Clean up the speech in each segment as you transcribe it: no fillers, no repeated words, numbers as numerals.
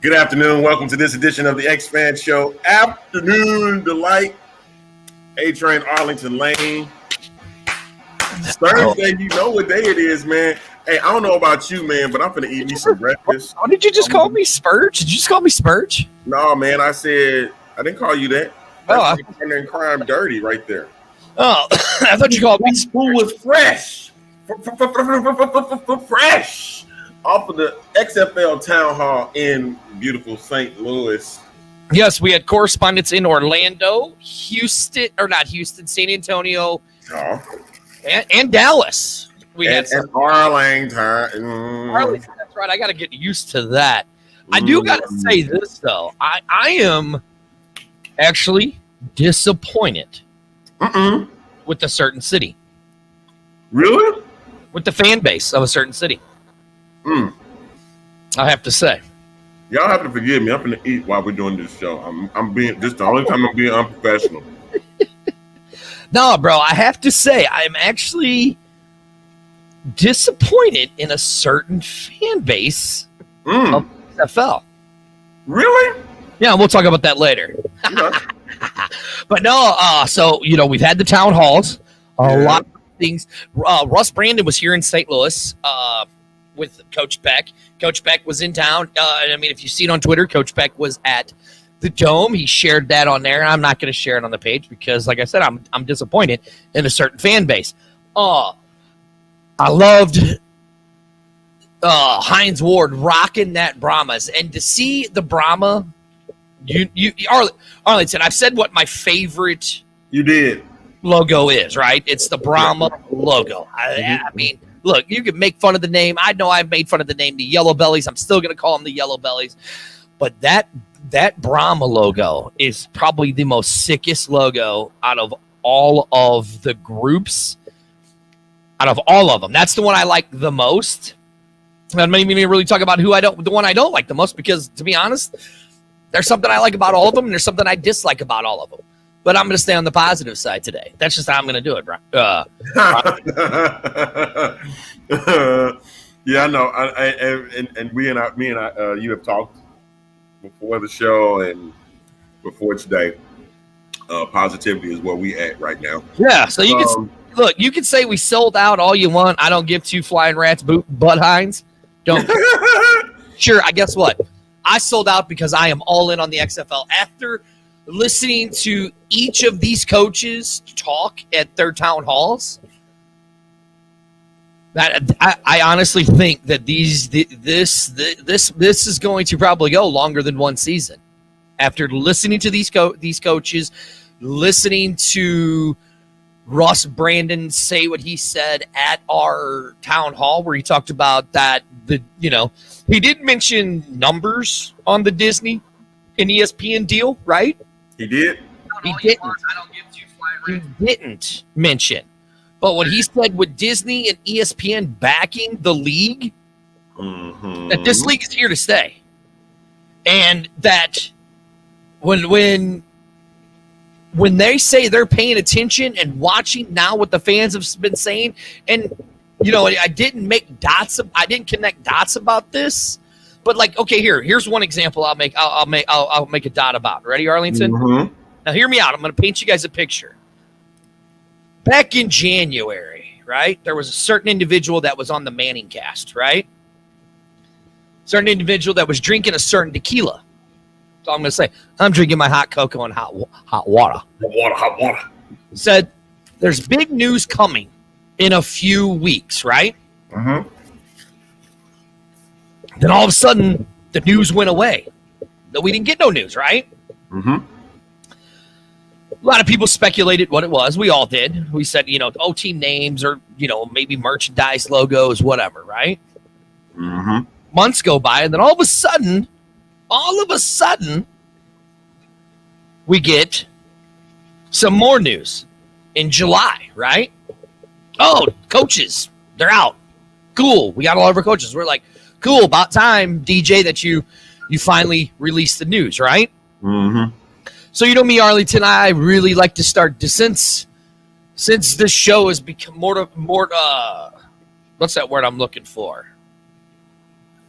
Good afternoon. Welcome to this edition of the X-Fan Show. Afternoon Delight. A-Train Arlington Lane. It's Thursday. You know what day it is, man. Hey, I don't know about you, man, but I'm finna eat me some breakfast. What did you just call me, Spurge? Did you just call me Spurge? No, man. I didn't call you that. That's partner in crime dirty right there. Oh, I thought you called me Spurge. Who was fresh. Fresh. Off of the XFL Town Hall in beautiful St. Louis. Yes, we had correspondents in Orlando, San Antonio, and Dallas. And Arlington. Arlington, that's right. I got to get used to that. I do got to say this, though. I am actually disappointed with a certain city. Really? With the fan base of a certain city. I have to say. Y'all have to forgive me. I'm gonna eat while we're doing this show. This the only time I'm being unprofessional. No, bro, I have to say I'm actually disappointed in a certain fan base of XFL. Really? Yeah, we'll talk about that later. Okay. But no, so we've had the town halls, a lot of things. Russ Brandon was here in St. Louis with Coach Beck. Coach Beck was in town. If you see it on Twitter, Coach Beck was at the Dome. He shared that on there. I'm not going to share it on the page because, like I said, I'm disappointed in a certain fan base. I loved Hines Ward rocking that Brahmas, and to see the Brahma, Arlington. I've said what my favorite logo is. Right? It's the Brahma logo. I mean. Look, you can make fun of the name. I know I've made fun of the name, the Yellow Bellies. I'm still going to call them the Yellow Bellies. But that Brahma logo is probably the most sickest logo out of all of the groups. Out of all of them. That's the one I like the most. That made me really talk about the one I don't like the most, because, to be honest, there's something I like about all of them, and there's something I dislike about all of them. But I'm going to stay on the positive side today. That's just how I'm going to do it, Brian. Yeah, I know. You have talked before the show and before today. Positivity is where we at right now. Yeah, so you can say we sold out all you want. I don't give two flying rats butt hinds. Don't. Sure, I guess what? I sold out because I am all in on the XFL. After listening to each of these coaches talk at their town halls, that I honestly think that this is going to probably go longer than one season. After listening to these coaches, listening to Russ Brandon say what he said at our town hall, where he talked about that he did mention numbers on the Disney and ESPN deal, right? He did. He didn't mention. But what he said with Disney and ESPN backing the league, that this league is here to stay. And that when they say they're paying attention and watching now what the fans have been saying, and I didn't connect dots about this. But here's one example I'll make a dot about. Ready, Arlington? Mm-hmm. Now hear me out. I'm going to paint you guys a picture. Back in January, right? There was a certain individual that was on the Manning cast, right? Certain individual that was drinking a certain tequila. So I'm going to say, I'm drinking my hot cocoa and hot water. Hot water. Said, there's big news coming in a few weeks, right? Mm-hmm. Then all of a sudden, the news went away. We didn't get no news, right? Mm-hmm. A lot of people speculated what it was. We all did. We said, team names or, maybe merchandise logos, whatever, right? Mm-hmm. Months go by, and then all of a sudden, we get some more news in July, right? Oh, coaches, they're out. Cool. We got all of our coaches. We're like, cool, about time, DJ, that you finally released the news, right? Mm-hmm. So me, Arlington, I really like to start since this show has become more what's that word I'm looking for?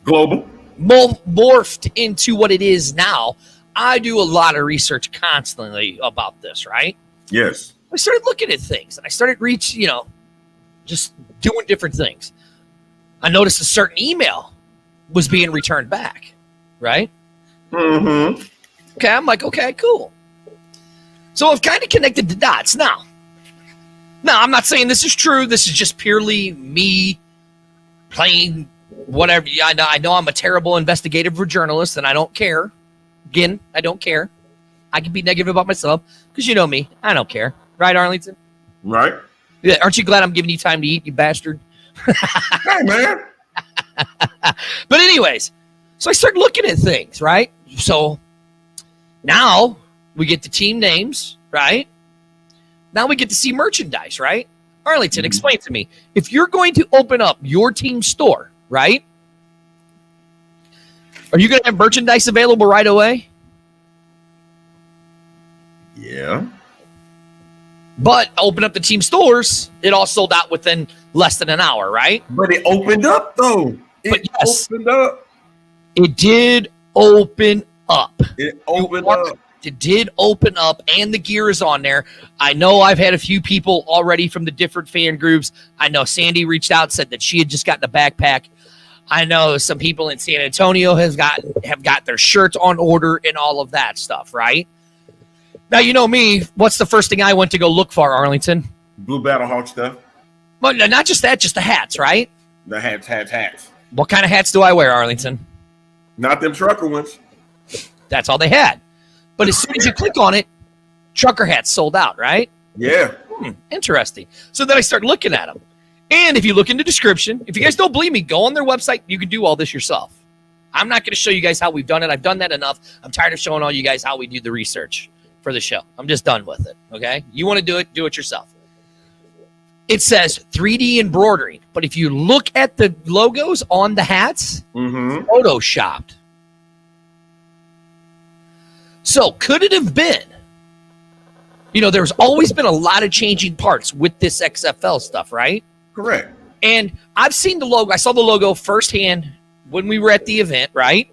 Global. morphed into what it is now, I do a lot of research constantly about this, right? Yes. I started looking at things, and I started just doing different things. I noticed a certain email was being returned back, right? Mm-hmm. Okay, I'm like, okay, cool. So I've kind of connected the dots. Now, I'm not saying this is true. This is just purely me playing whatever. I know I'm a terrible investigative journalist, and I don't care. Again, I don't care. I can be negative about myself because you know me. I don't care. Right, Arlington? Right. Yeah. Aren't you glad I'm giving you time to eat, you bastard? Hey, man. But anyways, so I started looking at things, right? So now we get the team names, right? Now we get to see merchandise, right? Arlington, explain to me. If you're going to open up your team store, right? Are you going to have merchandise available right away? Yeah. But open up the team stores, it all sold out within less than an hour, right? But it opened up, though. It opened up. It did open up. It opened up. It did open up, and the gear is on there. I know I've had a few people already from the different fan groups. I know Sandy reached out, said that she had just gotten a backpack. I know some people in San Antonio have got their shirts on order and all of that stuff, right? Now, you know me. What's the first thing I went to go look for, Arlington? Blue Battlehawk stuff. Well, no, not just that, just the hats, right? The hats. What kind of hats do I wear, Arlington? Not them trucker ones. That's all they had. But as soon as you click on it, trucker hats sold out, right? Yeah. Interesting. So then I start looking at them. And if you look in the description, if you guys don't believe me, go on their website. You can do all this yourself. I'm not going to show you guys how we've done it. I've done that enough. I'm tired of showing all you guys how we do the research for the show. I'm just done with it, okay? You want to do it yourself. It says 3D embroidery. But if you look at the logos on the hats, photoshopped. So could it have been, there's always been a lot of changing parts with this XFL stuff, right? Correct. And I've seen the logo. I saw the logo firsthand when we were at the event, right?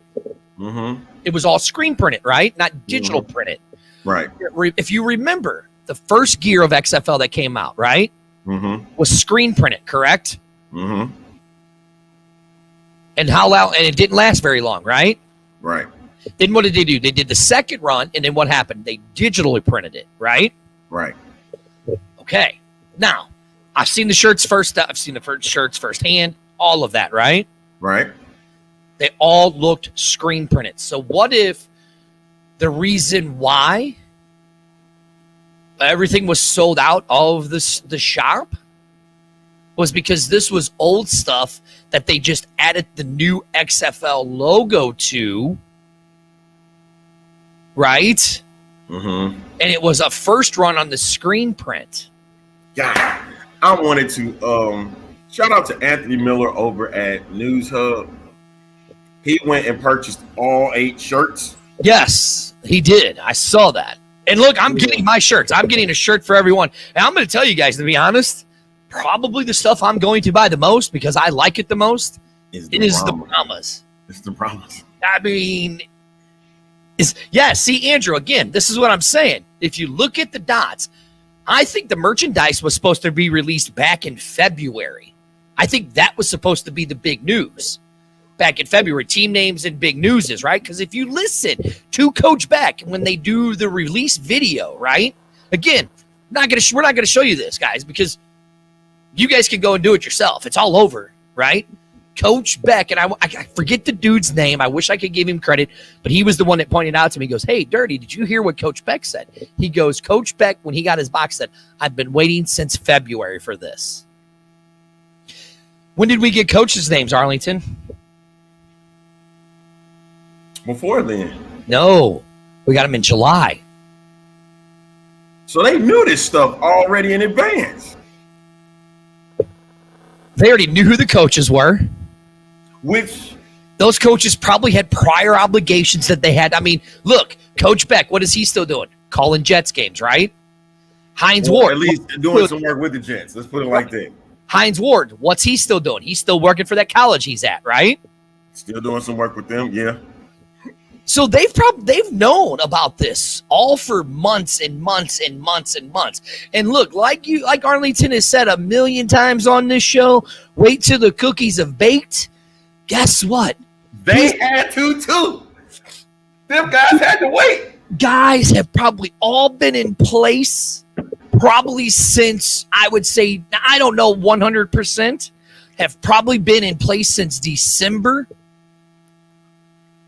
Mm-hmm. It was all screen printed, right? Not digital printed. Right. If you remember, the first gear of XFL that came out, right, was screen printed, correct? Mm-hmm. And and it didn't last very long, right? Right. Then what did they do? They did the second run, and then what happened? They digitally printed it, right? Right. Okay. Now, I've seen the shirts first. I've seen the first shirts firsthand. All of that, right? Right. They all looked screen printed. So what if the reason why everything was sold out of the shop was because this was old stuff that they just added the new XFL logo to, right? And it was a first run on the screen print. Yeah, I wanted to shout out to Anthony Miller over at News Hub. He went and purchased all 8 shirts. Yes, he did. I saw that. And look, I'm getting my shirts. I'm getting a shirt for everyone. And I'm going to tell you guys, to be honest, probably the stuff I'm going to buy the most because I like it the most is the Brahmas. It's the Brahmas. I mean, see, Andrew, again, this is what I'm saying. If you look at the dots, I think the merchandise was supposed to be released back in February. I think that was supposed to be the big news. Back in February, team names and big news is, right? Because if you listen to Coach Beck when they do the release video, right? Again, we're not going to show you this, guys, because you guys can go and do it yourself. It's all over, right? Coach Beck, and I forget the dude's name. I wish I could give him credit, but he was the one that pointed out to me. He goes, "Hey, Dirty, did you hear what Coach Beck said?" He goes, "Coach Beck, when he got his box set, I've been waiting since February for this." When did we get coaches' names, Arlington? Before then. No, we got them in July. So they knew this stuff already in advance. They already knew who the coaches were. Which those coaches probably had prior obligations that they had. I mean, look, Coach Beck, what is he still doing? Calling Jets games, right? Hines Ward. At least doing some work with the Jets. Let's put it like that. Hines Ward, what's he still doing? He's still working for that college he's at, right? Still doing some work with them, yeah. So they've known about this all for months and months and months and months. And look, like Arlington has said a million times on this show, wait till the cookies have baked. Guess what? They had to too. Them guys had to wait. Guys have probably all been in place probably since, I would say, I don't know 100%, have probably been in place since December.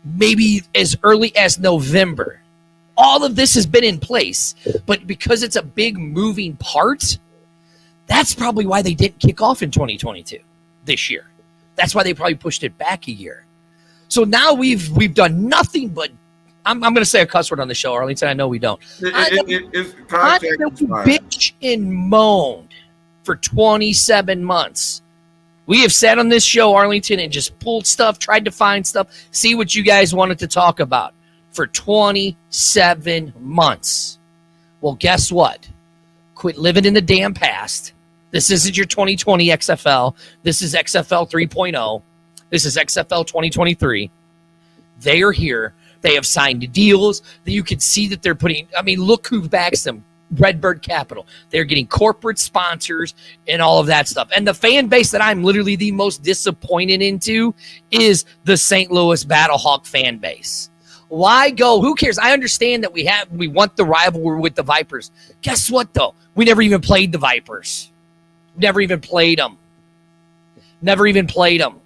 Maybe as early as November. All of this has been in place, but because it's a big moving part, that's probably why they didn't kick off in 2022 this year. That's why they probably pushed it back a year. So now we've done nothing but, I'm going to say a cuss word on the show, Arlington. I know we don't. It's bitch and moaned for 27 months. We have sat on this show, Arlington, and just pulled stuff, tried to find stuff, see what you guys wanted to talk about for 27 months. Well, guess what? Quit living in the damn past. This isn't your 2020 XFL. This is XFL 3.0. This is XFL 2023. They are here. They have signed deals that you can see that they're putting. I mean, look who backs them. Redbird Capital. They're getting corporate sponsors and all of that stuff. And the fan base that I'm literally the most disappointed into is the St. Louis Battlehawk fan base. Why go? Who cares? I understand that we want the rivalry with the Vipers. Guess what, though? We never even played the Vipers. Never even played them. Never even played them.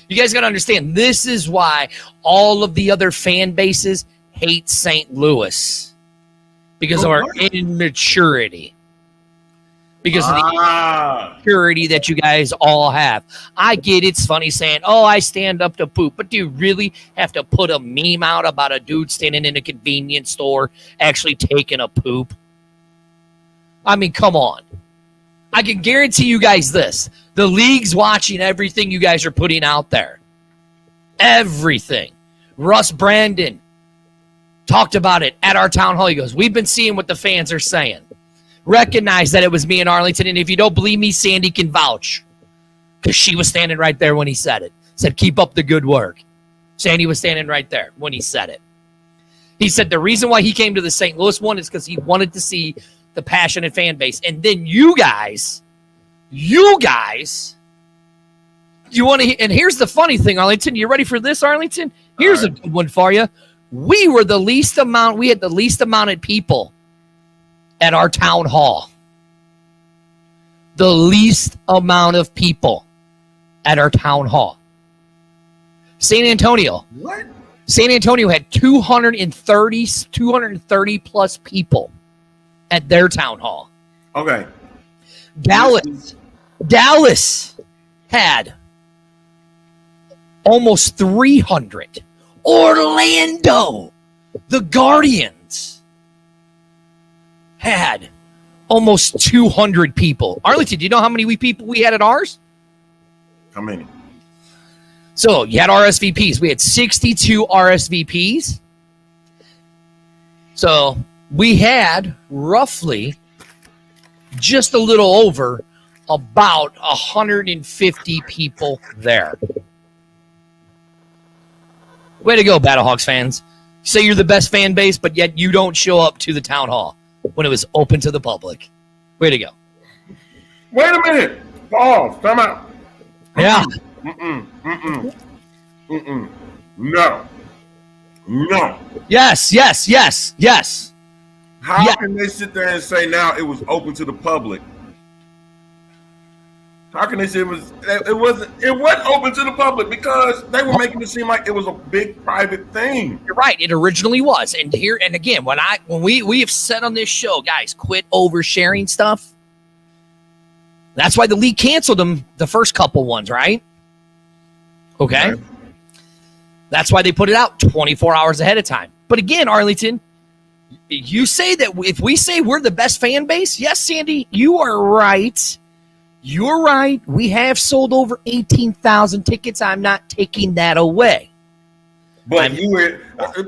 You guys got to understand, this is why all of the other fan bases hate St. Louis. Because of our immaturity. Because of the immaturity that you guys all have. I get it's funny saying, oh, I stand up to poop. But do you really have to put a meme out about a dude standing in a convenience store actually taking a poop? I mean, come on. I can guarantee you guys this. The league's watching everything you guys are putting out there. Everything. Russ Brandon talked about it at our town hall. He goes, we've been seeing what the fans are saying. Recognize that it was me in Arlington. And if you don't believe me, Sandy can vouch. Because she was standing right there when he said it. Said, keep up the good work. Sandy was standing right there when he said it. He said the reason why he came to the St. Louis one is because he wanted to see the passionate fan base. And then you guys, you want to, and here's the funny thing, Arlington. You ready for this, Arlington? Here's a good one for you. We had the least amount of people at our town hall. The least amount of people at our town hall. San Antonio. What? San Antonio had 230 plus people at their town hall. Okay. Dallas had almost 300. Orlando, the Guardians, had almost 200 people. Arlington, do you know how many people we had at ours? How many? So you had RSVPs. We had 62 RSVPs. So we had roughly just a little over about 150 people there. Way to go, Battlehawks fans. You say you're the best fan base, but yet you don't show up to the town hall when it was open to the public. Way to go. Wait a minute. Pause. Come out. Yeah. No. Yes. How can they sit there and say now it was open to the public? How can they say it wasn't open to the public? Because they were making it seem like it was a big private thing. You're right. It originally was. And again, when we have said on this show, guys, quit oversharing stuff. That's why the league canceled them the first couple ones, right? Okay. That's why they put it out 24 hours ahead of time. But again, Arlington, you say that if we say we're the best fan base, yes, Sandy, you are right. You're right. We have sold over 18,000 tickets. I'm not taking that away. But you were,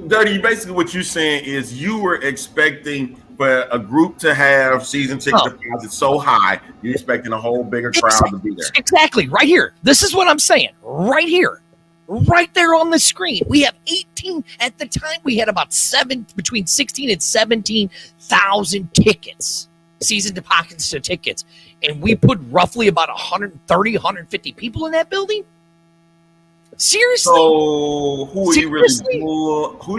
Dirty, basically what you're saying is you were expecting for a group to have season ticket deposits so high, you're expecting a whole bigger crowd to be there. Exactly. Right here. This is what I'm saying. Right here. right there on the screen. We have 18. At the time, we had about between 16 and 17,000 tickets, season deposits to tickets. And we put roughly about 130, 150 people in that building? Seriously? So who are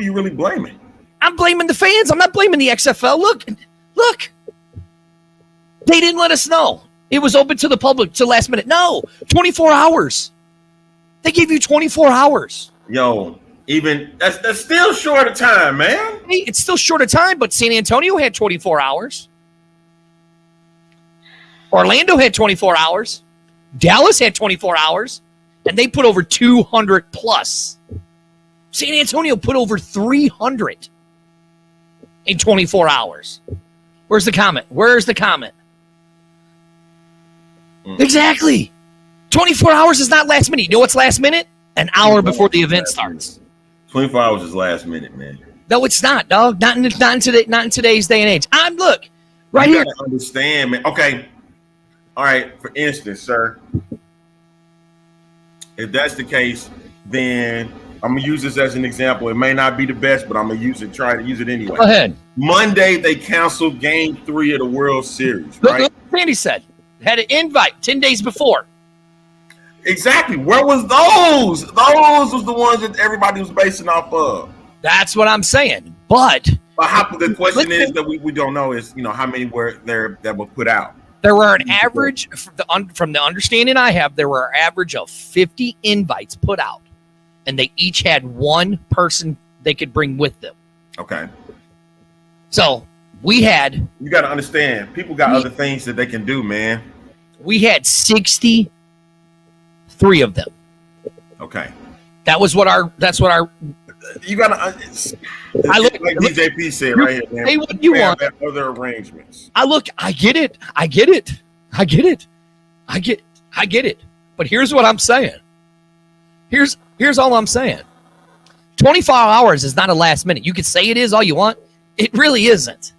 you really blaming? I'm blaming the fans. I'm not blaming the XFL. Look. They didn't let us know. It was open to the public to last minute. No, 24 hours. They gave you 24 hours. Yo, even that's still short of time, man. Hey, it's still short of time, but San Antonio had 24 hours. Orlando had 24 hours. Dallas had 24 hours. And they put over 200 plus. San Antonio put over 300 in 24 hours. Where's the comment? Exactly. 24 hours is not last minute. You know what's last minute? An hour before the event starts. 24 hours is last minute, man. No, it's not, dog. Not in today's day and age. Look, right here. Understand, man. Okay. All right. For instance, sir, if that's the case, then I'm gonna use this as an example. It may not be the best, but I'm gonna try to use it anyway. Go ahead. Monday, they canceled Game 3 of the World Series, right? Look what Randy said. Had an invite 10 days before. Exactly. Where was those? Those was the ones that everybody was basing off of. That's what I'm saying. But the question is that we don't know is, how many were there that were put out. There were an average, from the understanding I have, there were an average of 50 invites put out. And they each had one person they could bring with them. Okay. So you got to understand, people got other things that they can do, man. We had 63 of them. Okay. That's what our you got to like DJP said right here, man. Hey, what you want? Other arrangements. I get it. But here's what I'm saying. Here's all I'm saying. 24 hours is not a last minute. You can say it is all you want. It really isn't.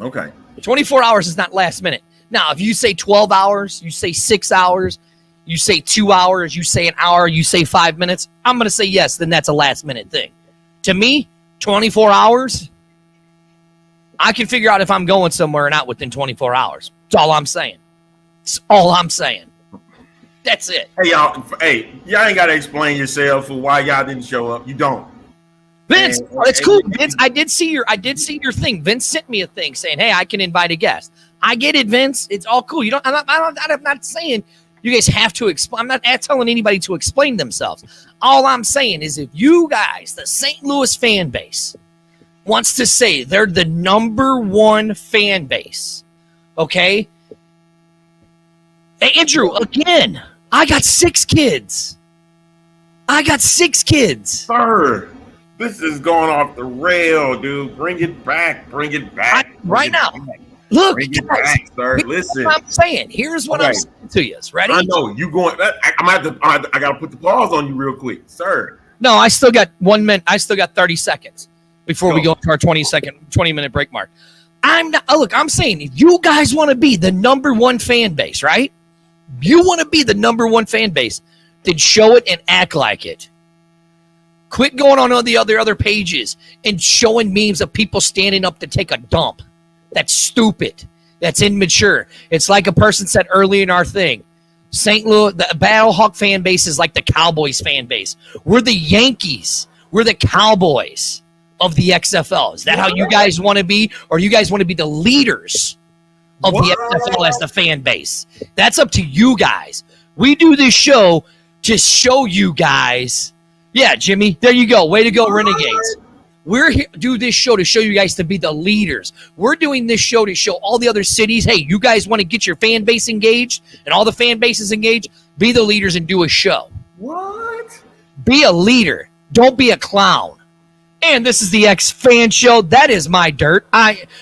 Okay. 24 hours is not last minute. Now, if you say 12 hours, you say 6 hours, you say 2 hours, you say an hour, you say 5 minutes, I'm going to say yes, then that's a last minute thing. To me, 24 hours, I can figure out if I'm going somewhere or not within 24 hours. That's all I'm saying. That's it. Hey, y'all ain't got to explain yourself for why y'all didn't show up. You don't. Vince, it's cool. Vince, I did see your thing. Vince sent me a thing saying, "Hey, I can invite a guest." I get it, Vince. It's all cool. I'm not saying you guys have to explain. I'm not telling anybody to explain themselves. All I'm saying is if you guys, the St. Louis fan base, wants to say they're the number one fan base, okay? Hey, Andrew, again, I got 6 kids. Sir, this is going off the rail, dude. Bring it back. Right now. Look, bring it back, sir. Listen. What I'm saying. Here's what I'm saying to you. Ready? I know you going. I got to put the pause on you real quick, sir. No, I still got 1 minute. I still got 30 seconds before we go to our 20-minute break mark. I'm saying if you guys want to be the number one fan base, right? You want to be the number one fan base, then show it and act like it. Quit going on all the other pages and showing memes of people standing up to take a dump. That's stupid. That's immature. It's like a person said earlier in our thing. St. Louis, the Battlehawk fan base is like the Cowboys fan base. We're the Yankees. We're the Cowboys of the XFL. Is that how you guys want to be? Or you guys want to be the leaders of the XFL as the fan base? That's up to you guys. We do this show to show you guys. Yeah, Jimmy, there you go. Way to go, Renegades. We're here to do this show to show you guys to be the leaders. We're doing this show to show all the other cities, hey, you guys want to get your fan base engaged and all the fan bases engaged? Be the leaders and do a show. What? Be a leader. Don't be a clown. And this is the X Fan Show. That is my dirt.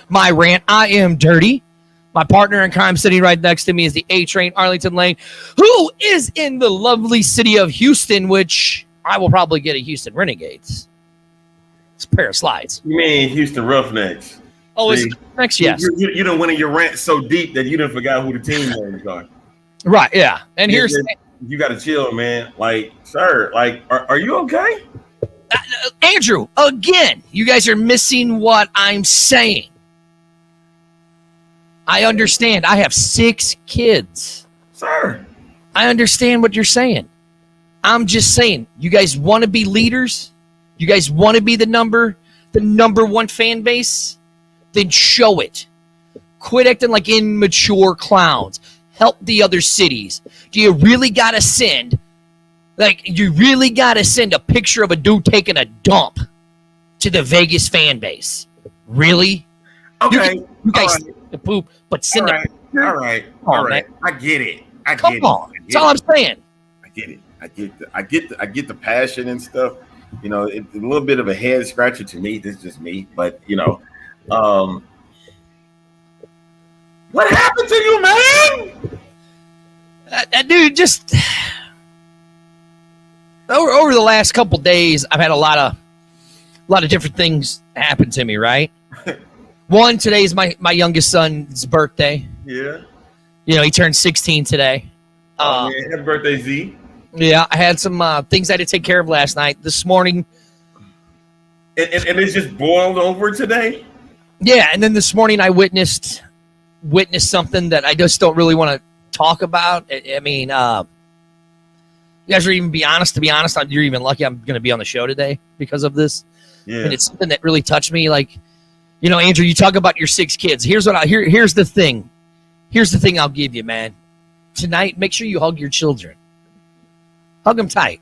My rant. I am dirty. My partner in crime sitting right next to me is the A-Train Arlington Lane, who is in the lovely city of Houston, which I will probably get a Houston Renegades. It's a pair of slides. You mean Houston Roughnecks? Oh, is it next? Yes. You done went in your rant so deep that you done forgot who the team names are. Right, yeah. And here's You got to chill, man. Like, sir, like, are you okay? Andrew, again, you guys are missing what I'm saying. I understand. I have 6 kids. Sir. I understand what you're saying. I'm just saying, you guys want to be leaders? You guys want to be the number 1 fan base? Then show it. Quit acting like immature clowns. Help the other cities. Do you really got to send a picture of a dude taking a dump to the Vegas fan base? Really? Okay. You guys the poop, but send all right. I get it. Come on. That's all I'm saying. I get it. I get the passion and stuff. You know, it's a little bit of a head scratcher to me. This is just me, but you know, what happened to you, man? Dude, just over the last couple days, I've had a lot of different things happen to me. Right. One, today is my youngest son's birthday. Yeah. You know, he turned 16 today. Happy birthday, Z. Yeah, I had some things I had to take care of last night. This morning. And it's just boiled over today? Yeah, and then this morning I witnessed something that I just don't really want to talk about. I mean, you guys are even be honest. To be honest, you're even lucky I'm going to be on the show today because of this. Yeah. And it's something that really touched me. Like, you know, Andrew, you talk about your 6 kids. Here's the thing. Here's the thing I'll give you, man. Tonight, make sure you hug your children. Hug them tight.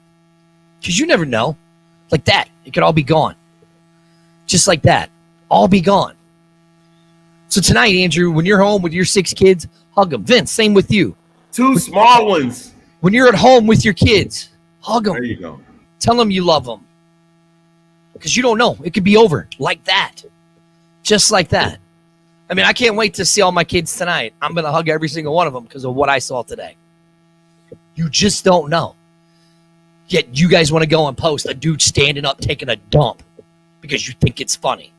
Because you never know. Like that. It could all be gone. Just like that. All be gone. So tonight, Andrew, when you're home with your 6 kids, hug them. Vince, same with you. 2 small ones. When you're at home with your kids, hug them. There you go. Tell them you love them. Because you don't know. It could be over like that. Just like that. I mean, I can't wait to see all my kids tonight. I'm going to hug every single one of them because of what I saw today. You just don't know. Yet you guys want to go and post a dude standing up taking a dump because you think it's funny.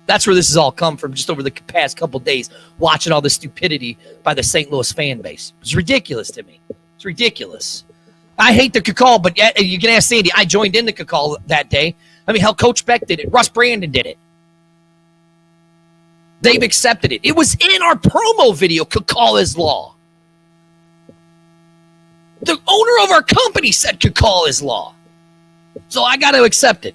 That's where this has all come from just over the past couple of days, watching all the stupidity by the St. Louis fan base. It's ridiculous to me. It's ridiculous. I hate the cacao, but you can ask Sandy. I joined in the cacao that day. I mean, hell, Coach Beck did it. Russ Brandon did it. They've accepted it. It was in our promo video, cacao is law. The owner of our company said cacao is law. So I got to accept it.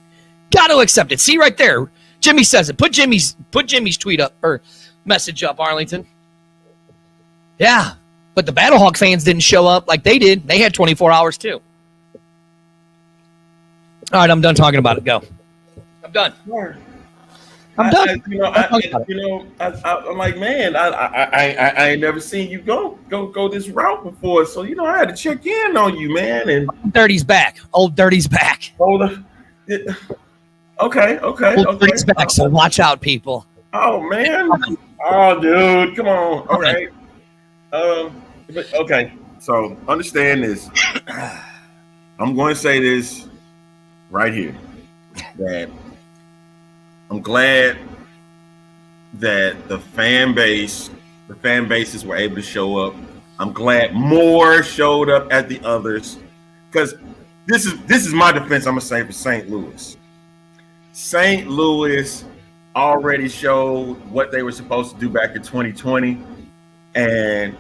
Got to accept it. See right there. Jimmy says it. Put Jimmy's tweet up or message up, Arlington. Yeah, but the Battlehawk fans didn't show up like they did. They had 24 hours too. All right, I'm done talking about it. Go. I'm done. I'm done. I'm like, man, I ain't never seen you go this route before. So, you know, I had to check in on you, man. And Dirty's back. Old Dirty's back. Okay. Old Dirty's back, so watch out, people. Oh, man. Oh, dude. Come on. All right. Okay. So understand this. I'm going to say this right here. That I'm glad that the fan bases were able to show up. I'm glad more showed up at the others, because this is my defense. I'm gonna say for St. Louis. St. Louis already showed what they were supposed to do back in 2020, and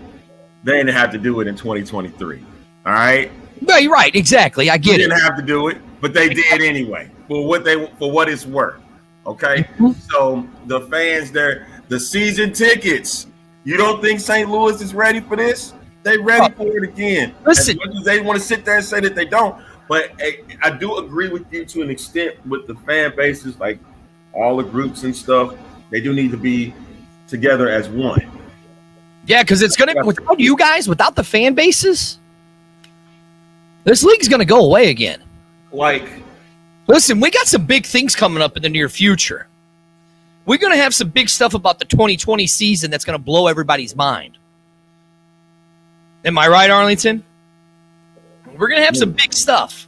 they didn't have to do it in 2023. All right. No, you're right. Exactly. I get it. They didn't have to do it, but they did anyway for what it's worth. Okay. Mm-hmm. So the fans there, the season tickets, you don't think St. Louis is ready for this? They ready for it again. Listen, as much as they want to sit there and say that they don't, but I do agree with you to an extent with the fan bases, like all the groups and stuff. They do need to be together as one. Yeah, because it's gonna, without you guys, without the fan bases, this league's gonna go away again. Listen, we got some big things coming up in the near future. We're going to have some big stuff about the 2020 season that's going to blow everybody's mind. Am I right, Arlington? We're going to have some big stuff.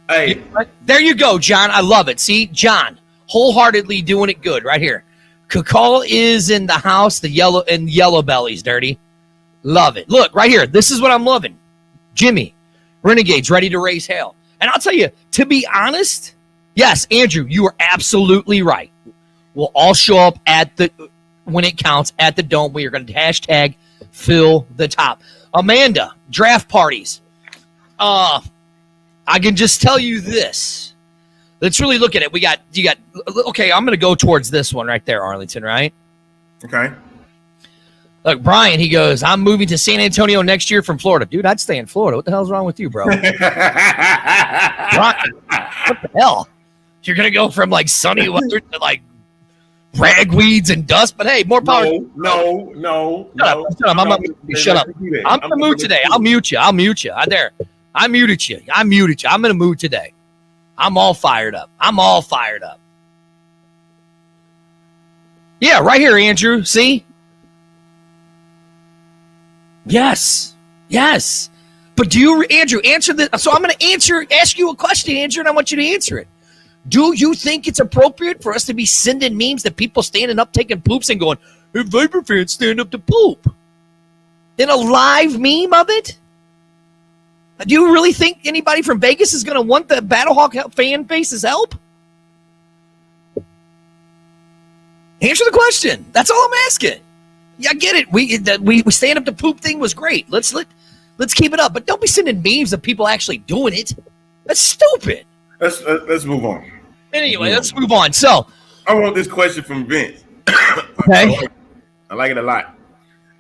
Hey. There you go, John. I love it. See, John, wholeheartedly doing it good right here. Cacao is in the house, the yellow bellies, Dirty. Love it. Look, right here. This is what I'm loving. Jimmy, Renegades ready to raise hell. And I'll tell you, to be honest, yes, Andrew, you are absolutely right. We'll all show up when it counts at the Dome. We are going to hashtag fill the top. Amanda, draft parties. I can just tell you this. Let's really look at it. Okay, I'm going to go towards this one right there, Arlington, right? Okay. Look, Brian, he goes, I'm moving to San Antonio next year from Florida. Dude, I'd stay in Florida. What the hell's wrong with you, bro? Brian, what the hell? You're going to go from like sunny weather to like ragweeds and dust, but hey, more power. No. Shut up. I'm going to move today. I'll mute you. There. I muted you. I'm going to move today. I'm all fired up. Yeah, right here, Andrew. See? Yes. But Andrew, answer this. So I'm going to ask you a question, Andrew, and I want you to answer it. Do you think it's appropriate for us to be sending memes to people standing up, taking poops, and going, hey, Viper fans stand up to poop? In a live meme of it? Do you really think anybody from Vegas is going to want the Battlehawk fan base's help? Answer the question. That's all I'm asking. Yeah, I get it. We stand up to poop thing was great. Let's keep it up, but don't be sending memes of people actually doing it. That's stupid. Let's move on. Anyway, let's move on. So I want this question from Vince. Okay. I like it a lot.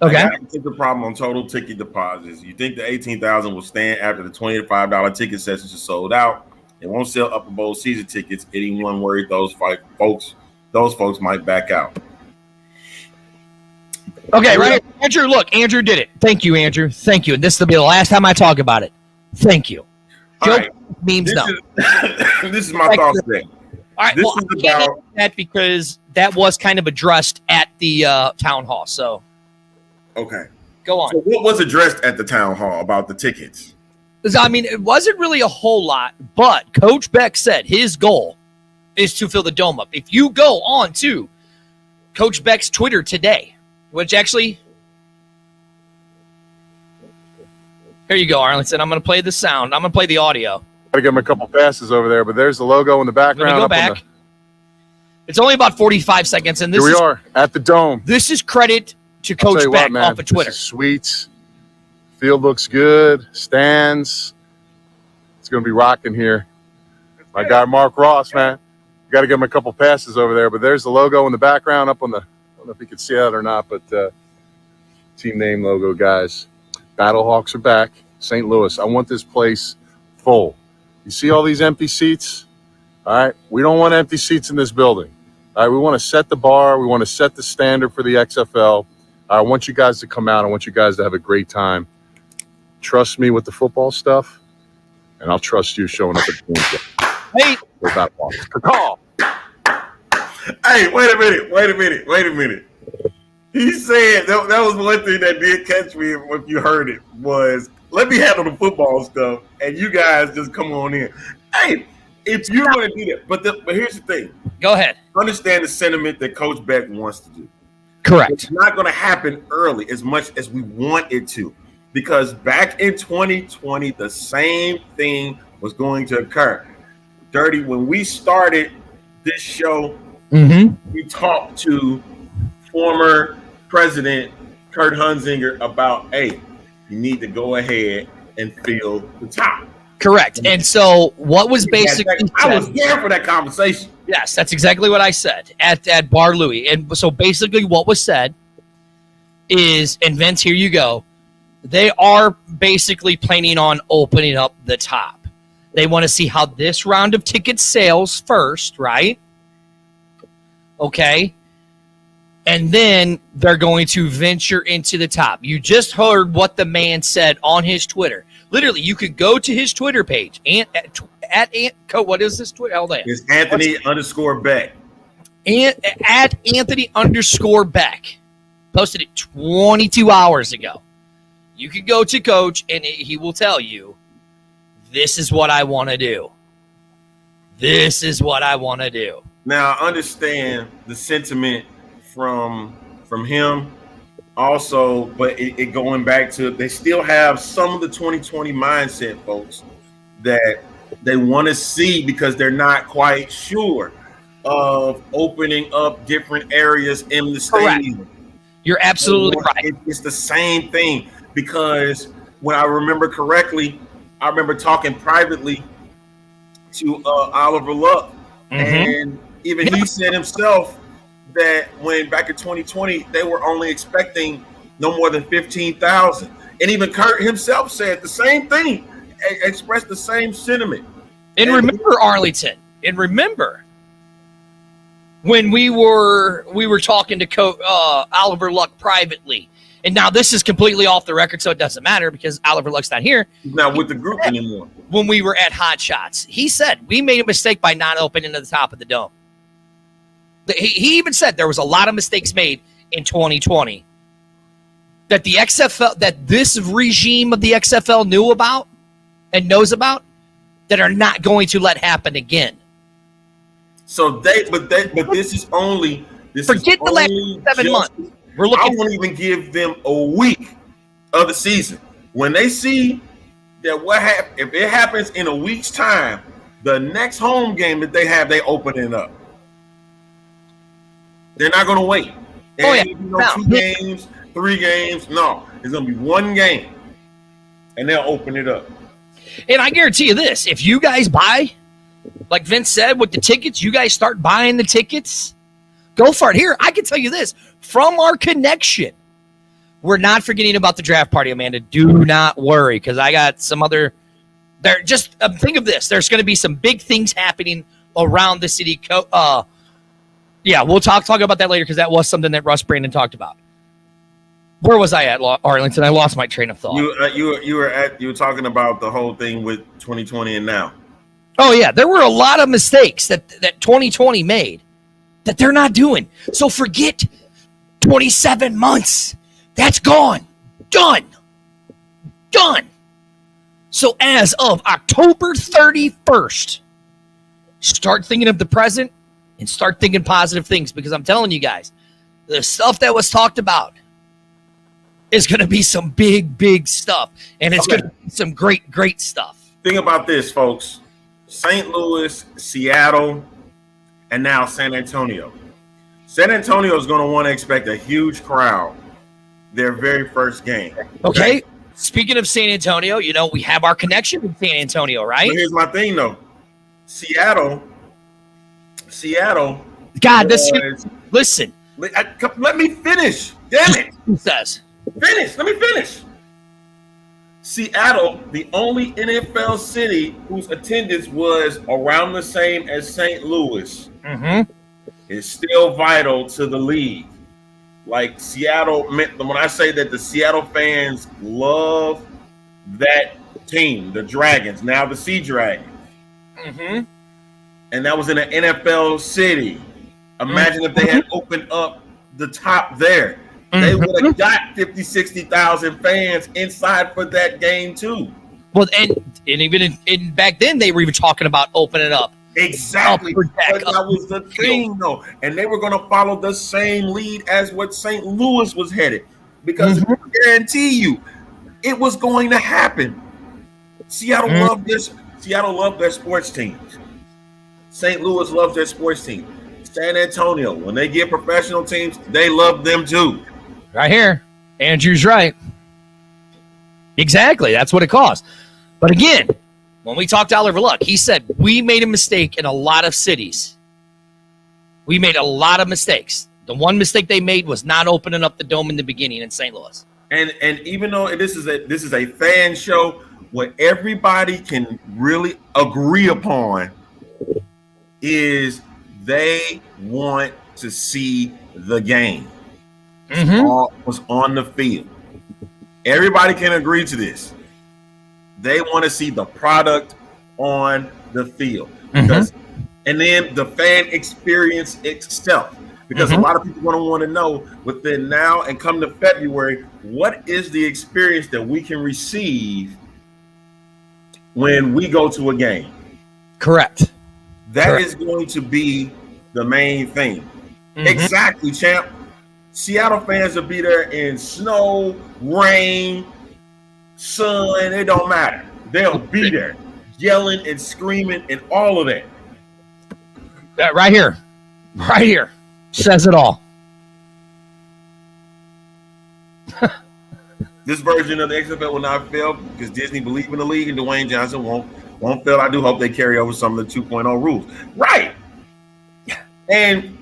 Okay. What's the problem on total ticket deposits? You think the 18,000 will stand after the $25 ticket sessions are sold out? It won't sell Upper Bowl season tickets. Anyone worried those folks might back out? Okay, right. Andrew, look, Andrew did it. Thank you, Andrew. Thank you. And this will be the last time I talk about it. Thank you. Joe, right. memes no. This is my thoughts today. All right, I can't answer that because that was kind of addressed at the town hall. So, okay, go on. So what was addressed at the town hall about the tickets? I mean, it wasn't really a whole lot, but Coach Beck said his goal is to fill the dome up. If you go on to Coach Beck's Twitter today, which actually, here you go, Arlington. I'm going to play the sound. I'm going to play the audio. Got to give him a couple passes over there, but there's the logo in the background. Go back. It's only about 45 seconds, and this here we are at the Dome. This is credit to Coach Beck off of Twitter. This is sweet. Field looks good. Stands. It's going to be rocking here. My guy Mark Ross, man. You got to give him a couple passes over there, but there's the logo in the background up on the. I don't know if you can see that or not, but team name logo, guys. Battlehawks are back. St. Louis. I want this place full. You see all these empty seats? All right. We don't want empty seats in this building. All right. We want to set the bar. We want to set the standard for the XFL. I want you guys to come out. I want you guys to have a great time. Trust me with the football stuff, and I'll trust you showing up at the game. Hey. Call. Hey, wait a minute. He said that was one thing that did catch me if you heard it was let me handle the football stuff and you guys just come on in. Hey, if you're going to do that, but here's the thing. Go ahead. Understand the sentiment that Coach Beck wants to do. Correct. It's not going to happen early as much as we want it to, because back in 2020, the same thing was going to occur. Dirty, when we started this show, we talked to former President Kurt Hunzinger about, hey, you need to go ahead and fill the top. Correct. And so what was basically I was there for that conversation. Yes, that's exactly what I said at Bar Louie. And so basically what was said is, and Vince, here you go, they are basically planning on opening up the top. They want to see how this round of ticket sales first, right? Okay. And then they're going to venture into the top. You just heard what the man said on his Twitter. Literally, you could go to his Twitter page. What is this Twitter? Hold on. It's Anthony_Beck. At Anthony_Beck. Posted it 22 hours ago. You could go to Coach, and he will tell you, this is what I want to do. This is what I want to do. Now, I understand the sentiment from him also, but it going back to, they still have some of the 2020 mindset, folks, that they want to see because they're not quite sure of opening up different areas in the stadium. Correct. You're absolutely right. It's the same thing, because when I remember correctly, I remember talking privately to Oliver Luck, and even he said himself that when back in 2020 they were only expecting no more than 15,000, and even Kurt himself said the same thing, expressed the same sentiment. And remember, Arlington, and remember when we were talking to Oliver Luck privately, and now this is completely off the record, so it doesn't matter because Oliver Luck's not here. He's not with the group anymore. When we were at Hot Shots, he said we made a mistake by not opening to the top of the dome. He even said there was a lot of mistakes made in 2020 that the XFL, that this regime of the XFL knew about and knows about, that are not going to let happen again. So but this is only forget the last 7 months. We're looking. I won't even give them a week of the season. When they see that if it happens in a week's time, the next home game that they have, they open it up. They're not going to wait. And, 2 games, 3 games. No, it's going to be 1 game, and they'll open it up. And I guarantee you this: if you guys buy, like Vince said, with the tickets, you guys start buying the tickets, go for it. Here, I can tell you this from our connection. We're not forgetting about the draft party, Amanda. Do not worry, because I got some other. Just think of this: there's going to be some big things happening around the city. Yeah, we'll talk about that later, because that was something that Russ Brandon talked about. Where was I at, Arlington? I lost my train of thought. You were talking about the whole thing with 2020 and now. Oh yeah, there were a lot of mistakes that 2020 made that they're not doing. So forget 27 months. That's gone. Done. So as of October 31st, start thinking of the present and start thinking positive things, because I'm telling you guys, the stuff that was talked about is going to be some big stuff, and it's going to be some great stuff. Think about this, folks. St. Louis, Seattle, and now San Antonio. San Antonio is going to want to expect a huge crowd their very first game. Okay. Right? Speaking of San Antonio, we have our connection with San Antonio, right? But here's my thing, though. Seattle. God, listen. Let me finish. Damn it. Who says? Let me finish. Seattle, the only NFL city whose attendance was around the same as St. Louis, is still vital to the league. Like Seattle, when I say that the Seattle fans love that team, the Dragons, now the Sea Dragons. And that was in an NFL city. Imagine if they had opened up the top there. They would have got 50, 60,000 fans inside for that game too. Well, and even in back then, they were even talking about opening up. Exactly. But that was the thing, though. And they were going to follow the same lead as what St. Louis was headed. Because I guarantee you, it was going to happen. Seattle loved this. Seattle loved their sports teams. St. Louis loves their sports team. San Antonio, when they get professional teams, they love them too. Right here. Andrew's right. Exactly. That's what it costs. But again, when we talked to Oliver Luck, he said, we made a mistake in a lot of cities. We made a lot of mistakes. The one mistake they made was not opening up the dome in the beginning in St. Louis. And even though this is a fan show, what everybody can really agree upon is they want to see the game. Was on the field. Everybody can agree to this. They want to see the product on the field. And then the fan experience itself. Because a lot of people are going to want to know within now and come to February, what is the experience that we can receive when we go to a game? Correct. That is going to be the main thing. Exactly, champ. Seattle fans will be there in snow, rain, sun. It don't matter. They'll be there, yelling and screaming and all of that. Right here, says it all. This version of the XFL will not fail because Disney believe in the league and Dwayne Johnson won't fail. I do hope they carry over some of the 2.0 rules. Right. And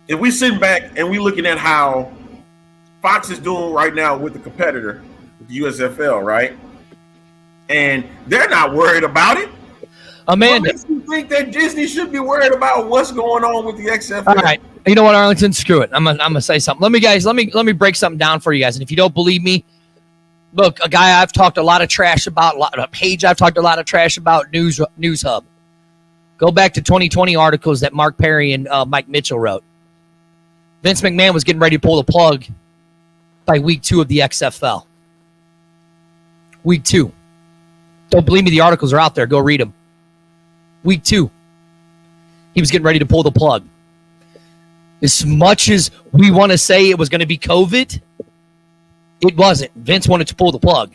if we sit back and we looking at how Fox is doing right now with the competitor, the USFL, right? And they're not worried about it. Amanda, what makes you think that Disney should be worried about what's going on with the XFL? All right. You know what, Arlington? Screw it. I'm gonna say something. Let me break something down for you guys. And if you don't believe me, look, a guy I've talked a lot of trash about, a page I've talked a lot of trash about, News Hub. Go back to 2020 articles that Mark Perry and Mike Mitchell wrote. Vince McMahon was getting ready to pull the plug by week 2 of the XFL. Week 2. Don't believe me, the articles are out there. Go read them. Week 2. He was getting ready to pull the plug. As much as we want to say it was going to be COVID, it wasn't. Vince wanted to pull the plug.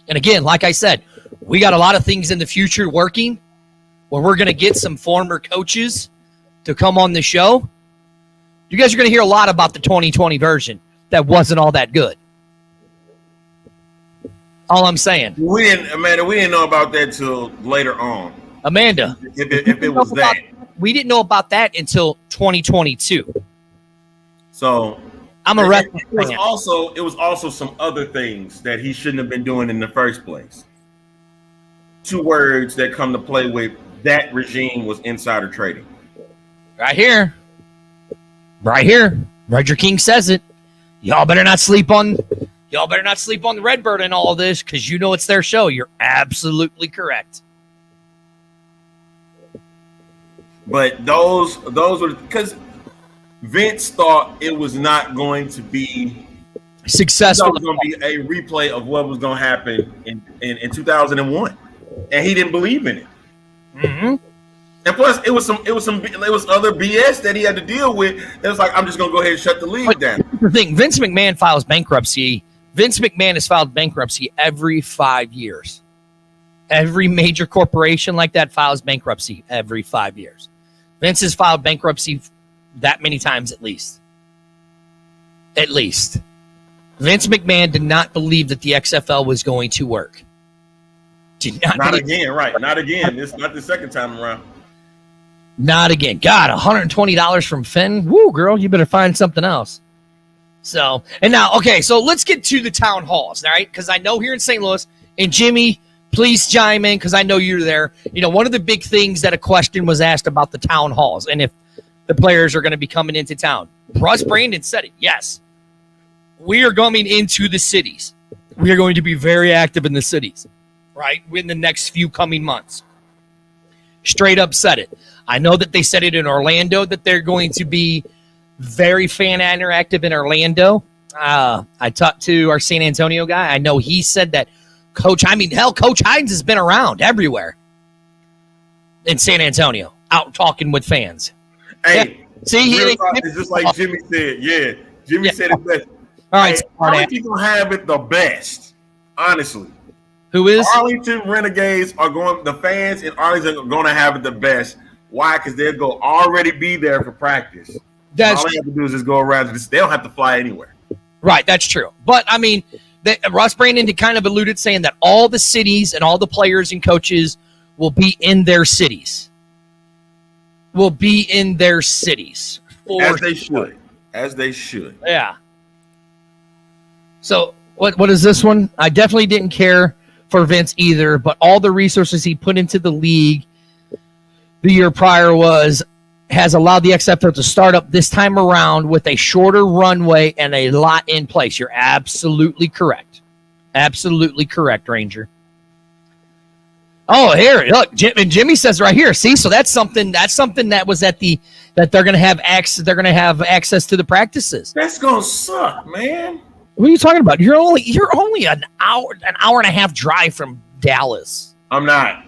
And again, like I said, we got a lot of things in the future working where we're going to get some former coaches to come on the show. You guys are going to hear a lot about the 2020 version that wasn't all that good. All I'm saying. Amanda, we didn't know about that till later on. Amanda. If it was that. We didn't know about that until 2022. So I'm a wrestling fan. It was also some other things that he shouldn't have been doing in the first place. 2 words that come to play with that regime was insider trading. Right here. Roger King says it. Y'all better not sleep on the Redbird and all of this because you know it's their show. You're absolutely correct. But those were because Vince thought it was not going to be successful. It was going to be a replay of what was going to happen in 2001, and he didn't believe in it. Mm-hmm. And plus, it was other BS that he had to deal with. It was like, I'm just going to go ahead and shut the league down. The thing, Vince McMahon files bankruptcy. Vince McMahon has filed bankruptcy every 5 years. Every major corporation like that files bankruptcy every 5 years. Vince has filed bankruptcy that many times at least. At least. Vince McMahon did not believe that the XFL was going to work. Not again, right. Not again. It's not the second time around. Not again. God, $120 from Finn. Woo, girl, you better find something else. So, and now, okay, so let's get to the town halls, all right? Because I know here in St. Louis, and Jimmy, please chime in because I know you're there. You know, one of the big things that a question was asked about the town halls and if the players are going to be coming into town. Russ Brandon said it. Yes. We are coming into the cities. We are going to be very active in the cities, right? In the next few coming months. Straight up said it. I know that they said it in Orlando that they're going to be very fan interactive in Orlando. I talked to our San Antonio guy. I know he said that Coach Hines has been around everywhere in San Antonio, out talking with fans. Hey, yeah. See, it's just like Jimmy said. Yeah, Jimmy said it best. All right, Arlington gonna have it the best, honestly. Who is? Arlington Renegades are going. The fans in Arlington are going to have it the best. Why? Because they'll go already be there for practice. All they have to do is just go around. They don't have to fly anywhere. Right, that's true. But I mean, Russ Brandon kind of alluded saying that all the cities and all the players and coaches will be in their cities. As they should. As they should. Yeah. So what is this one? I definitely didn't care for Vince either, but all the resources he put into the league the year prior has allowed the XFL to start up this time around with a shorter runway and a lot in place. You're absolutely correct. Absolutely correct, Ranger. Oh, here, look, and Jimmy says right here. See, so that's something that was that they're going to have access. They're going to have access to the practices. That's going to suck, man. What are you talking about? You're only an hour and a half drive from Dallas. I'm not.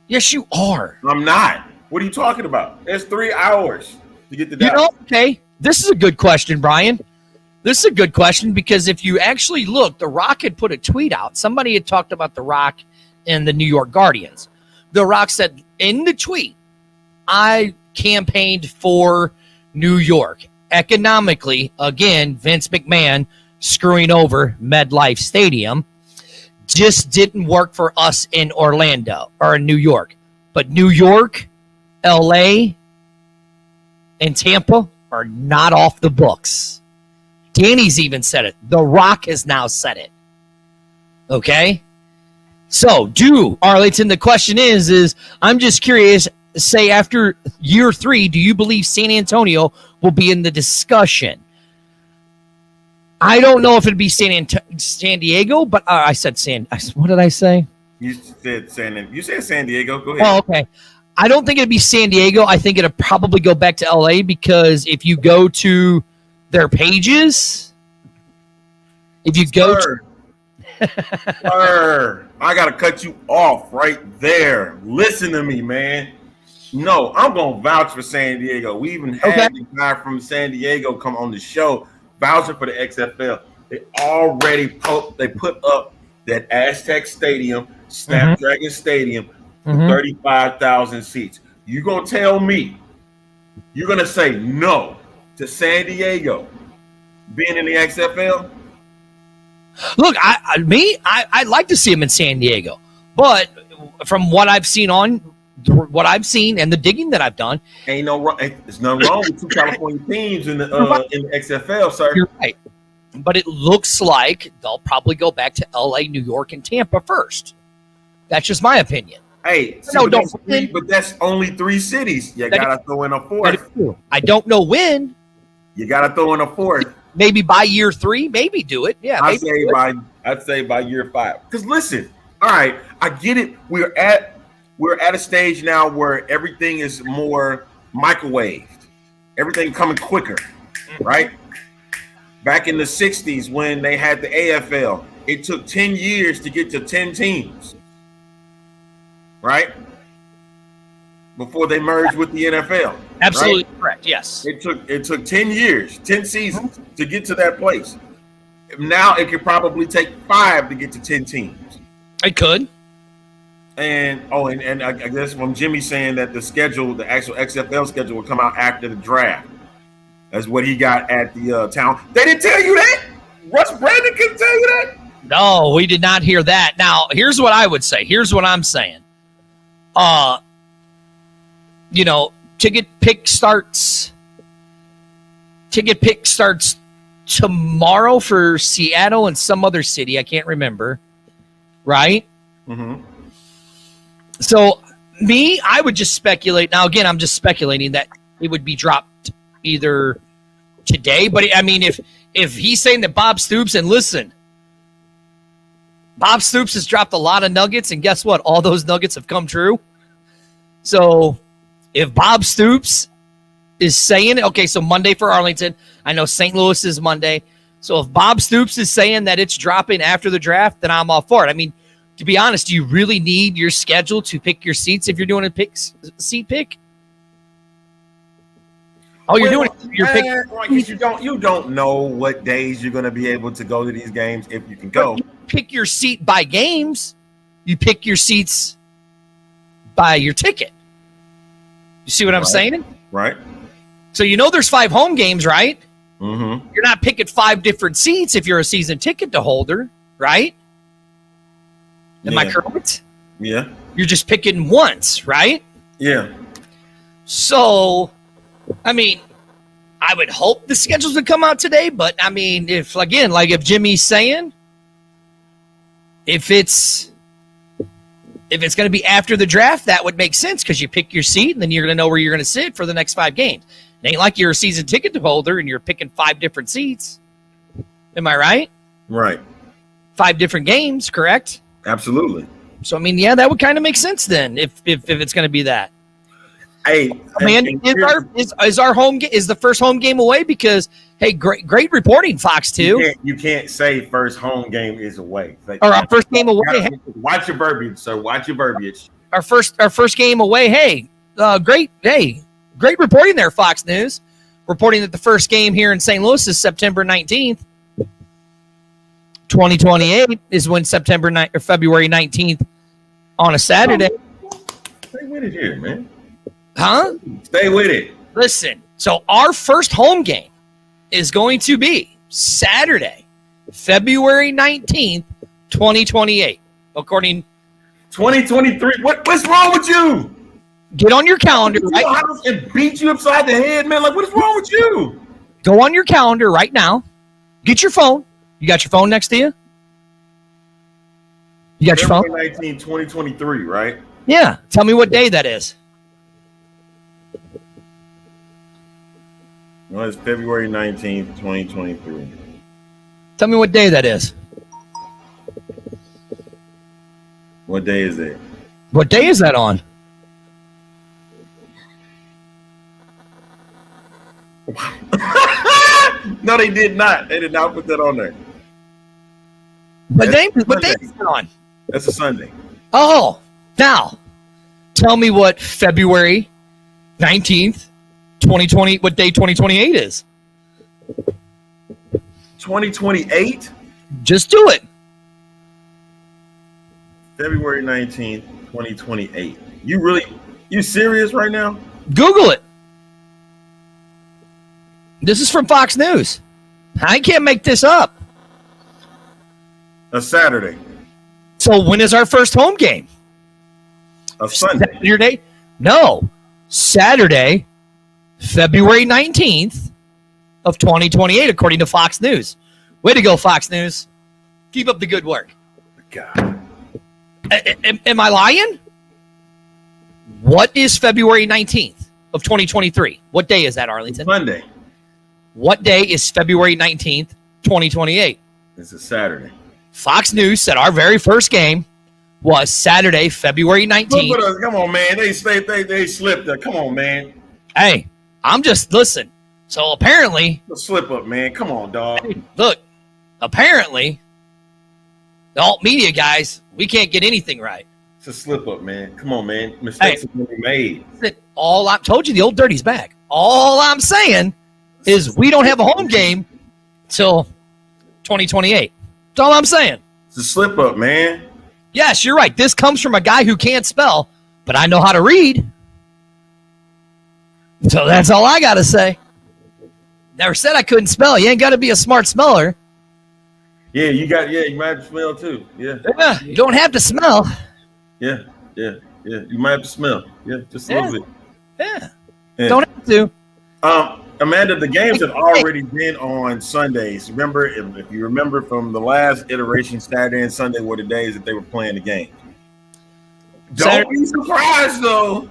Yes, you are. I'm not. What are you talking about? It's 3 hours to get to Dallas. Okay. This is a good question, Brian. This is a good question because if you actually look, The Rock had put a tweet out. Somebody had talked about The Rock and the New York Guardians. The Rock said in the tweet, I campaigned for New York. Economically, again, Vince McMahon screwing over MetLife Stadium just didn't work for us in Orlando or in New York. But New York, LA, and Tampa are not off the books. Danny's even said it. The Rock has now said it. Okay? So, Arlington, the question is I'm just curious, say after year 3, do you believe San Antonio will be in the discussion? I don't know if it'd be San Diego, but I said what did I say? You said San Diego. Go ahead. Oh, okay. I don't think it'd be San Diego. I think it'd probably go back to LA because if you go to their pages, I gotta cut you off right there. Listen to me, man. No, I'm gonna vouch for San Diego. We even had the guy from San Diego come on the show vouching for the XFL. They already put up that Aztec Stadium, Snapdragon Stadium, 35,000 seats. You gonna tell me you're gonna say no to San Diego being in the XFL? Look, I'd like to see him in San Diego, but from what I've seen and the digging that I've done, there's no wrong with 2 California teams in the XFL, sir. You're right, but it looks like they'll probably go back to LA, New York, and Tampa first. That's just my opinion. Hey, but that's only 3 cities. You gotta throw in a 4th. I don't know when. You gotta throw in a 4th. Maybe by year 3, maybe do it. Yeah, I'd say by year 5. Because listen, all right, I get it. We're at a stage now where everything is more microwaved. Everything coming quicker, right? Back in the 60s when they had the AFL, it took 10 years to get to 10 teams, right? Before they merged with the NFL. Absolutely right? Correct. Yes. It took 10 years, 10 seasons to get to that place. Now it could probably take 5 to get to 10 teams. It could. And I guess from Jimmy saying that the actual XFL schedule will come out after the draft. That's what he got at the town. They didn't tell you that? Russ Brandon couldn't tell you that? No, we did not hear that. Now, here's what I would say. Here's what I'm saying. Ticket pick starts tomorrow for Seattle and some other city. I can't remember. Right? Mm-hmm. So, I would just speculate. Now, again, I'm just speculating that it would be dropped either today. But, I mean, if he's saying that Bob Stoops, and listen, Bob Stoops has dropped a lot of nuggets, and guess what? All those nuggets have come true. So, if Bob Stoops is saying, okay, so Monday for Arlington, I know St. Louis is Monday. So if Bob Stoops is saying that it's dropping after the draft, then I'm all for it. I mean, to be honest, do you really need your schedule to pick your seats if you're doing a seat pick? Oh, you're doing your pick. You don't know what days you're going to be able to go to these games if you can go. You pick your seat by games. You pick your seats by your ticket. You see what I'm saying? Right. So there's 5 home games, right? Mm-hmm. You're not picking 5 different seats if you're a season ticket holder, right? Am I correct? Yeah. You're just picking once, right? Yeah. So, I mean, I would hope the schedules would come out today, but I mean, if Jimmy's saying, if it's going to be after the draft, that would make sense because you pick your seat and then you're going to know where you're going to sit for the next 5 games. It ain't like you're a season ticket holder and you're picking 5 different seats. Am I right? Right. 5 different games, correct? Absolutely. So, I mean, yeah, that would kind of make sense then if it's going to be that. Hey, man, is the first home game away? Because hey, great reporting, Fox 2. You can't say first home game is away. Or our first game away. Watch your verbiage, sir. Watch your verbiage. Our first game away. Hey, great reporting there, Fox News. reporting that the first game here in St. Louis is September 19th. 2028 is when February 19th on a Saturday. Stay with it here, man. Huh? Stay with it. Listen, so our first home game is going to be Saturday, February 19th, 2028. According 2023. What's wrong with you? Get on your calendar right now. And beat you upside the head, man. Like, what is wrong with you? Go on your calendar right now. Get your phone. You got your phone next to you? You got your phone? 19, 2023, right? Yeah. Tell me what day that is. No, it's February 19th, 2023. Tell me what day that is. What day is it? What day is that on? No, they did not. They did not put that on there. What day is it on? That's a Sunday. Oh, now tell me what February 19th, 2020, what day 2028 is. 2028? Just do it. February 19th, 2028. You serious right now? Google it. This is from Fox News. I can't make this up. A Saturday. So when is our first home game? A Sunday. Saturday? No. Saturday, February 19th of 2028, according to Fox News. Way to go, Fox News. Keep up the good work. God. Am I lying? What is February 19th of 2023? What day is that, Arlington? Monday. What day is February 19th, 2028? It's a Saturday. Fox News said our very first game was Saturday, February 19th. Come on, man. They slipped there. Come on, man. Hey, I'm just, listen. So apparently. The slip up, man. Come on, dog. Hey, look, apparently, the alt media guys, we can't get anything right. It's a slip up, man. Come on, man. Mistakes have been made. All I told you, the old dirty's back. All I'm saying is we don't have a home game till 2028. That's all I'm saying. It's a slip up, man. Yes, you're right. This comes from a guy who can't spell, but I know how to read. So that's all I got to say. Never said I couldn't spell. You ain't got to be a smart smeller. Yeah, you might have to smell too. Yeah. Yeah, you don't have to smell. Yeah. You might have to smell. Yeah, just a little bit. Yeah. Don't have to. Amanda, the games have already been on Sundays. Remember, if you remember from the last iteration, Saturday and Sunday were the days that they were playing the game. Don't be surprised, though.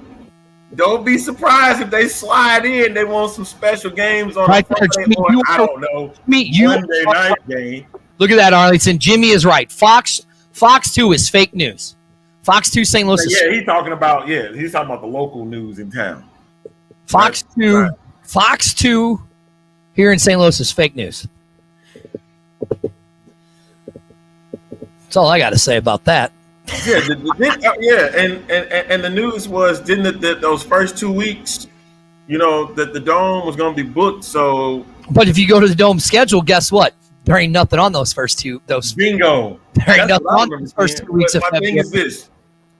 Don't be surprised if they slide in. They want some special games on right Sunday or, I don't know, Monday night game. Look at that, Arlington. Jimmy is right. Fox 2 is fake news. Fox 2 St. Louis. Yeah, he's talking about the local news in town. Fox 2 here in St. Louis is fake news. That's all I got to say about that. Yeah, and the news was, didn't those first 2 weeks, that the Dome was going to be booked. So, but if you go to the Dome schedule, guess what? There ain't nothing on those first two. Bingo. There ain't nothing on those first 2 weeks. My thing is this: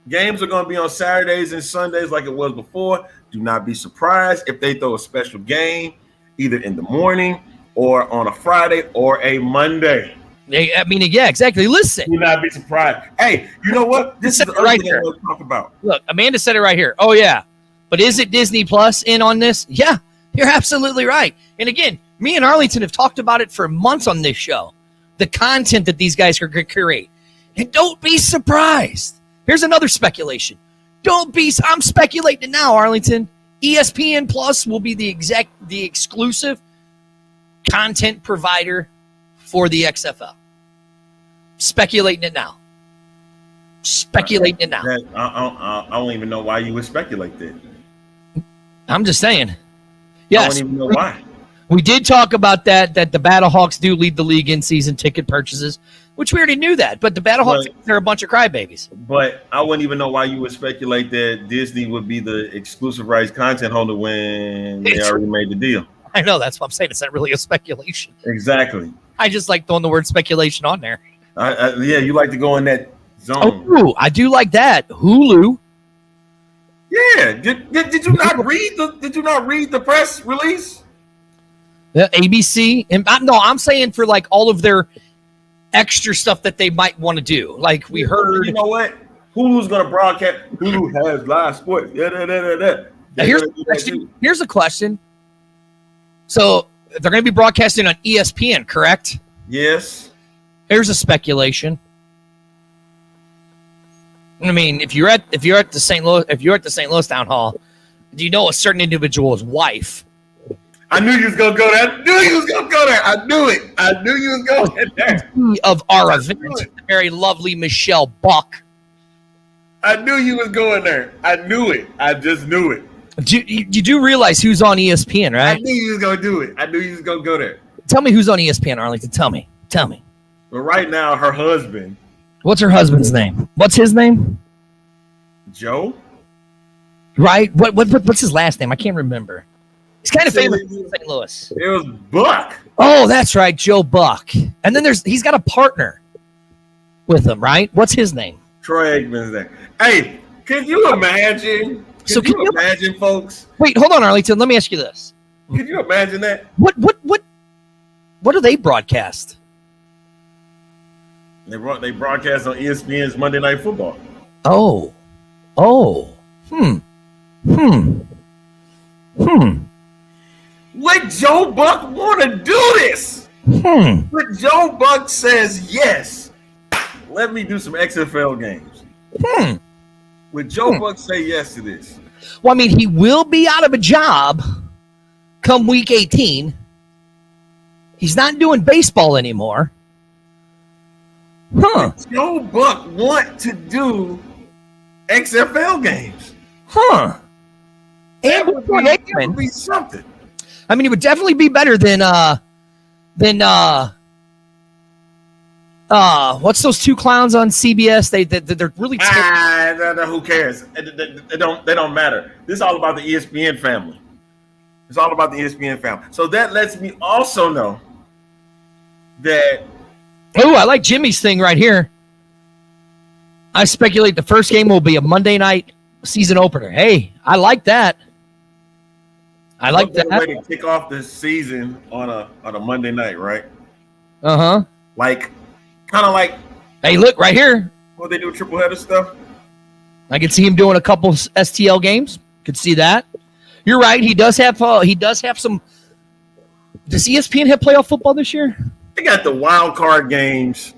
games are going to be on Saturdays and Sundays like it was before. Do not be surprised if they throw a special game either in the morning or on a Friday or a Monday. I mean, yeah, exactly. Listen. Do not be surprised. Hey, you know what? This is the right thing I want to talk about. Look, Amanda said it right here. Oh, yeah. But is it Disney Plus in on this? Yeah, you're absolutely right. And again, me and Arlington have talked about it for months on this show. The content that these guys are going to create. And don't be surprised. Here's another speculation. I'm speculating now, Arlington. ESPN Plus will be the exclusive content provider for the XFL. Speculating it now. I don't even know why you would speculate that. I'm just saying. Yes. I don't even know why. We did talk about that the Battlehawks do lead the league in season ticket purchases, which we already knew that. But the Battlehawks, they're a bunch of crybabies. But I wouldn't even know why you would speculate that Disney would be the exclusive rights content holder when they already made the deal. I know, that's what I'm saying. It's not really a speculation. Exactly. I just like throwing the word speculation on there. Yeah, you like to go in that zone. Oh, I do like that. Hulu. Yeah. Did you not read the press release? The ABC. And I'm saying for like all of their extra stuff that they might want to do. Like we heard. You know what? Hulu's gonna broadcast. Hulu has live sports. Here's a question. So they're going to be broadcasting on ESPN, correct? Yes. Here's a speculation. I mean, if you're at the St. Louis town hall, do you know a certain individual's wife? I knew you was gonna go there. I knew you was going there. Of our event, the very lovely Michelle Buck. I knew you was going there. I knew it. I just knew it. You do realize who's on ESPN, right? I knew you was gonna do it. I knew you was gonna go there. Tell me who's on ESPN, Arlington. Tell me. But right now, her husband. What's her husband's name? What's his name? Joe. Right. What's his last name? I can't remember. He's kind of famous in St. Louis. It was Buck. Oh, that's right, Joe Buck. And then he's got a partner with him, right? What's his name? Troy Aikman's there. Hey, can you imagine? Can you imagine, folks? Wait, hold on, Arlington. Let me ask you this. Can you imagine that? What do they broadcast? They broadcast on ESPN's Monday Night Football. Oh. Let Joe Buck want to do this. But Joe Buck says yes. Let me do some XFL games. Would Joe Buck say yes to this? Well, I mean, he will be out of a job come week 18. He's not doing baseball anymore. Joe Buck want to do XFL games. And that would be something. I mean, it would definitely be better than what's those two clowns on CBS? They're really who cares? They don't matter. This is all about the ESPN family. It's all about the ESPN family. So that lets me also know that. Oh, I like Jimmy's thing right here. I speculate the first game will be a Monday night season opener. Hey, I like that. I like that. Way to kick off the season on a Monday night, right? Like, kind of like. Hey, look right here. What they do, triple header stuff. I can see him doing a couple STL games. Could see that. You're right. He does have some. Does ESPN have playoff football this year? They got the wild card games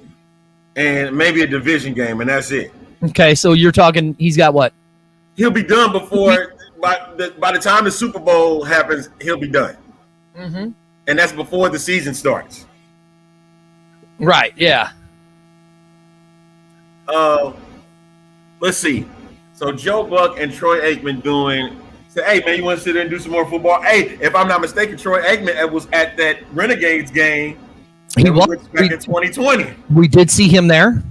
and maybe a division game, and that's it. Okay, so you're talking. He's got what? He'll be done before. By the time the Super Bowl happens, he'll be done. And that's before the season starts. Right. Yeah. Let's see. So Joe Buck and Troy Aikman say, hey man, you want to sit there and do some more football? Hey, if I'm not mistaken, Troy Aikman was at that Renegades game. He was back in 2020. We did see him there.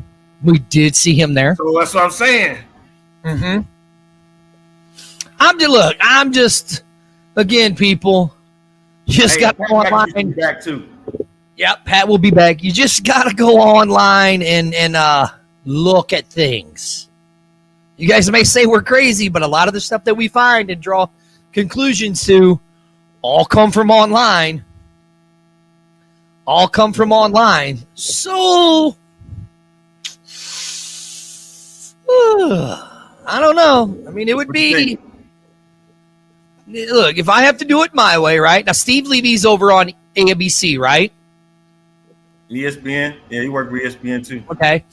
So that's what I'm saying. I'm just again, people. Just got to go online. Back too. Yep, Pat will be back. You just got to go online and look at things. You guys may say we're crazy, but a lot of the stuff that we find and draw conclusions to all come from online. So, I don't know. I mean, it would be. Look, if I have to do it my way, right? Now, Steve Levy's over on ABC, right? ESPN. Yeah, he worked with ESPN too. Okay.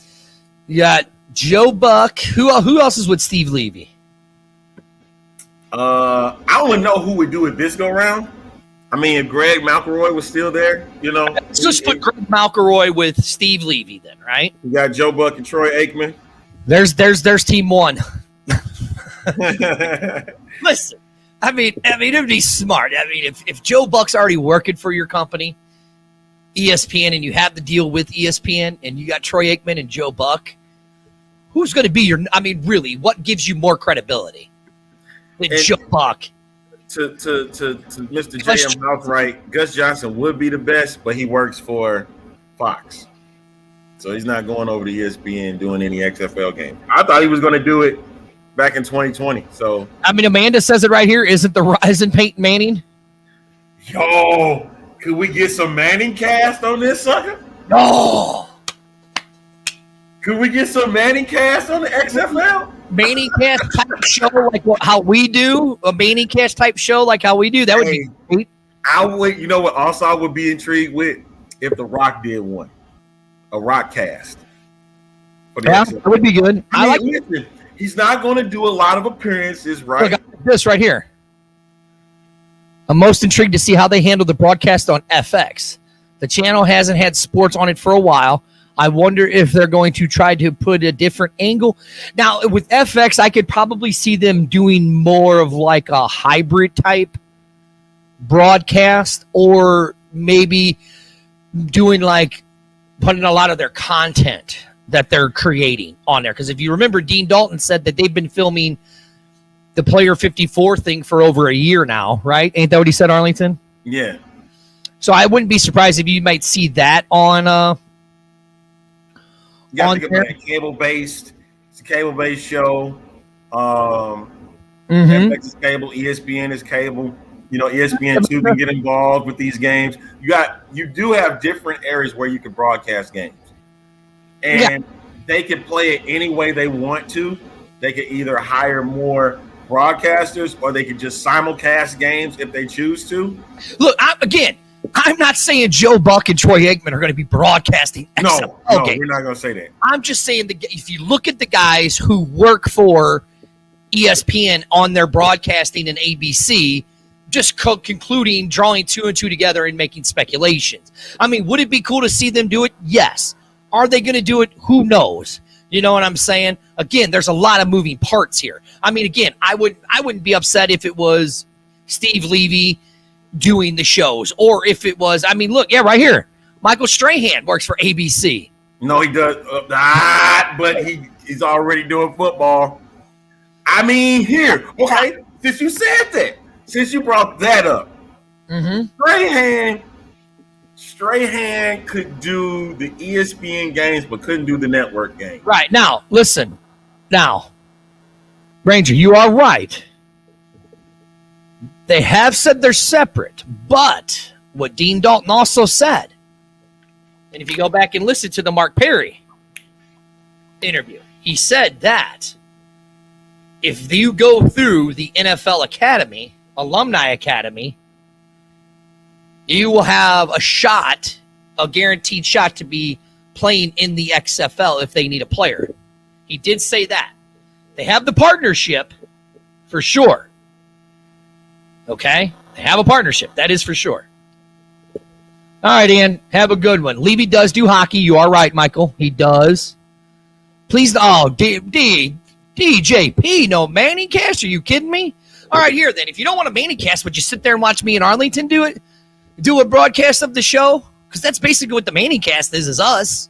You got Joe Buck. Who else is with Steve Levy? I don't know who would do it this go round. I mean, if Greg McElroy was still there, Let's just put Greg McElroy with Steve Levy then, right? You got Joe Buck and Troy Aikman. There's team one. Listen, I mean, it'd be smart. I mean, if Joe Buck's already working for your company, ESPN, and you have the deal with ESPN, and you got Troy Aikman and Joe Buck, who's going to be really, what gives you more credibility than Joe Buck to Mr. J.M. Mouthright, Gus Johnson would be the best, but he works for Fox. So he's not going over to ESPN doing any XFL games. I thought he was going to do it back in 2020. So I mean, Amanda says it right here. Isn't Peyton Manning? Yo, could we get some Manning cast on this sucker? Oh, could we get some Manning cast on the XFL? Manning cast type show like how we do a Manning cast type show like how we do. That would be great. I would. You know what? Also, I would be intrigued with if The Rock did one, a Rock cast. Yeah, that would be good. Listen, he's not going to do a lot of appearances, right? Look, this right here. I'm most intrigued to see how they handle the broadcast on FX. The channel hasn't had sports on it for a while. I wonder if they're going to try to put a different angle. Now, with FX, I could probably see them doing more of like a hybrid type broadcast, or maybe doing like putting a lot of their content that they're creating on there. Because if you remember, Dean Dalton said that they've been filming the Player 54 thing for over a year now, right? Ain't that what he said, Arlington? Yeah. So I wouldn't be surprised if you might see that on you got to think about cable-based. It's a cable-based show. FX is cable. ESPN is cable. You know, ESPN 2 can get involved with these games. You do have different areas where you can broadcast games. And they can play it any way they want to. They could either hire more broadcasters, or they could just simulcast games if they choose to. Look, I'm not saying Joe Buck and Troy Aikman are going to be broadcasting. No, we're not going to say that. I'm just saying if you look at the guys who work for ESPN on their broadcasting and ABC, just concluding, drawing two and two together and making speculations. I mean, would it be cool to see them do it? Yes. Are they going to do it? Who knows? You know what I'm saying? Again, there's a lot of moving parts here. I mean, again, I wouldn't be upset if it was Steve Levy doing the shows, or if it was, I mean, look, right here, Michael Strahan works for ABC. No, he does but he's already doing football. I mean, here, okay, since you said that, since you brought that up, Strahan could do the ESPN games, but couldn't do the network games. Right. Now, listen. Now, Ranger, you are right. They have said they're separate, but what Dean Dalton also said, and if you go back and listen to the Mark Perry interview, he said that if you go through the NFL Academy, Alumni Academy, you will have a guaranteed shot to be playing in the XFL if they need a player. He did say that. They have the partnership for sure. Okay? They have a partnership. That is for sure. All right, Ian. Have a good one. Levy does do hockey. You are right, Michael. He does. Please, DJP, no Manning cast? Are you kidding me? All right, here then. If you don't want a Manning cast, would you sit there and watch me and Arlington do it? Do a broadcast of the show? Because that's basically what the Manning cast is us.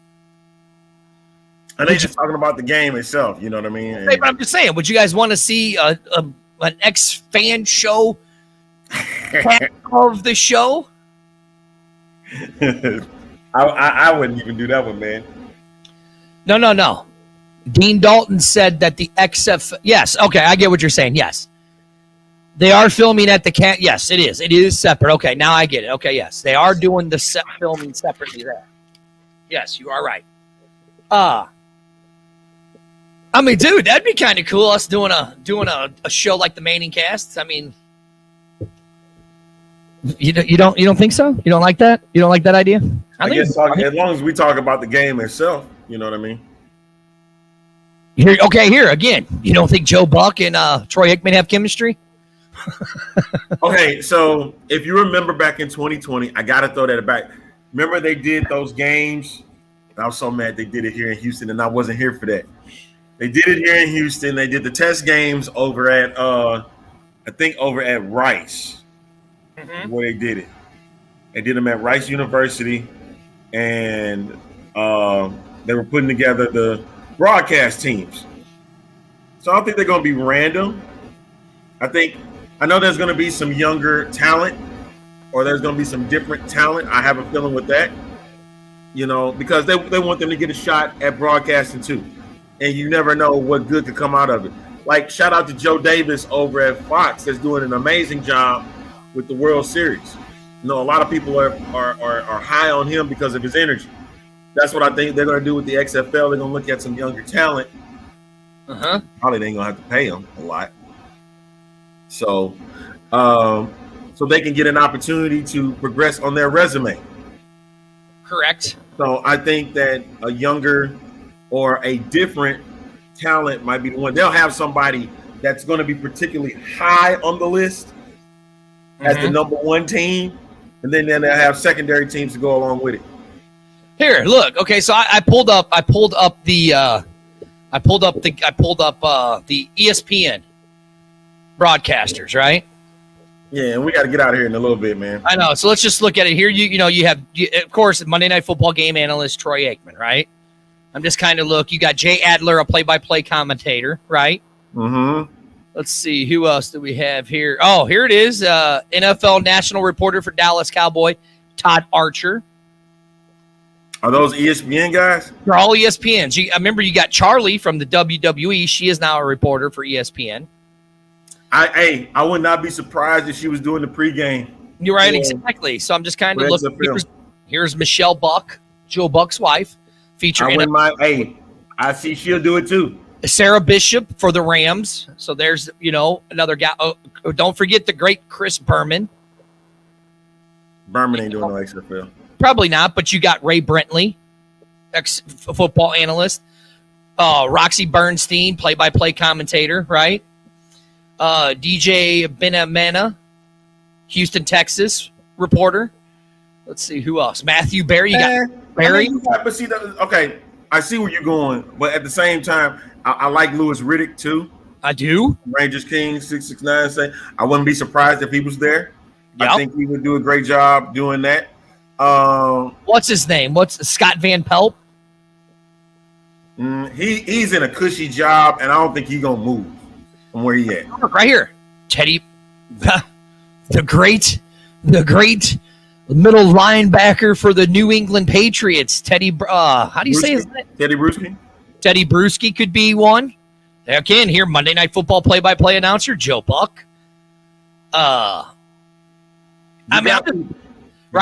And they're just talking about the game itself. You know what I mean? Hey, but I'm just saying, would you guys want to see an ex-fan show of the show? I wouldn't even do that one, man. No. Dean Dalton said that the XFL... Yes, okay, I get what you're saying. Yes. They are filming at the camp. Yes, it is. It is separate. Okay, now I get it. Okay, yes. They are doing the filming separately there. Yes, you are right. I mean, dude, that'd be kind of cool, us doing a show like the Manning casts. I mean, you don't think so? You don't like that? You don't like that idea? I guess as long as we talk about the game itself, you know what I mean? Here again. You don't think Joe Buck and Troy Aikman have chemistry? Okay, so if you remember back in 2020, I gotta throw that back. Remember they did those games? I was so mad they did it here in Houston, and I wasn't here for that. They did it here in Houston. They did the test games over at over at Rice, where they did it. They did them at Rice University, and they were putting together the broadcast teams. So I don't think they're going to be random. I think I know there's going to be some younger talent, or there's going to be some different talent. I have a feeling with that, because they want them to get a shot at broadcasting too. And you never know what good could come out of it. Like, shout out to Joe Davis over at Fox that's doing an amazing job with the World Series. A lot of people are high on him because of his energy. That's what I think they're going to do with the XFL. They're going to look at some younger talent. Probably they ain't going to have to pay them a lot. So they can get an opportunity to progress on their resume. Correct. So I think that a younger or a different talent might be the one. They'll have somebody that's going to be particularly high on the list as the number one team, and then they'll have secondary teams to go along with it. Here, look. Okay, so I pulled up the ESPN broadcasters, right? Yeah, and we got to get out of here in a little bit, man. I know. So let's just look at it here. You have, of course, Monday Night Football game analyst Troy Aikman, right? I'm just kind of look. You got Jay Adler, a play-by-play commentator, right? Mm-hmm. Let's see. Who else do we have here? Oh, here it is. NFL national reporter for Dallas Cowboy, Todd Archer. Are those ESPN guys? They're all ESPNs. I remember you got Charlie from the WWE. She is now a reporter for ESPN. I would not be surprised if she was doing the pregame. You're right, exactly. So I'm just kind of looking. Here's Michelle Buck, Joe Buck's wife, featuring. I see she'll do it too. Sarah Bishop for the Rams. So there's, another guy. Oh, don't forget the great Chris Berman. Berman ain't doing no XFL. Probably not, but you got Ray Brentley, ex-football analyst. Roxy Bernstein, play-by-play commentator, right? DJ Benamena, Houston, Texas reporter. Let's see who else. Matthew Berry. You got Berry. Okay, I see where you're going, but at the same time, I like Louis Riddick too. I do. Rangers King 669 say I wouldn't be surprised if he was there. Yep. I think he would do a great job doing that. What's his name? What's Scott Van Pelt? He's in a cushy job, and I don't think he's gonna move from where he at. Right here, Teddy, the great middle linebacker for the New England Patriots. Teddy, how do you say his name? Teddy Bruschi. Teddy Bruschi could be one. Again, here, Monday Night Football play-by-play announcer Joe Buck. Right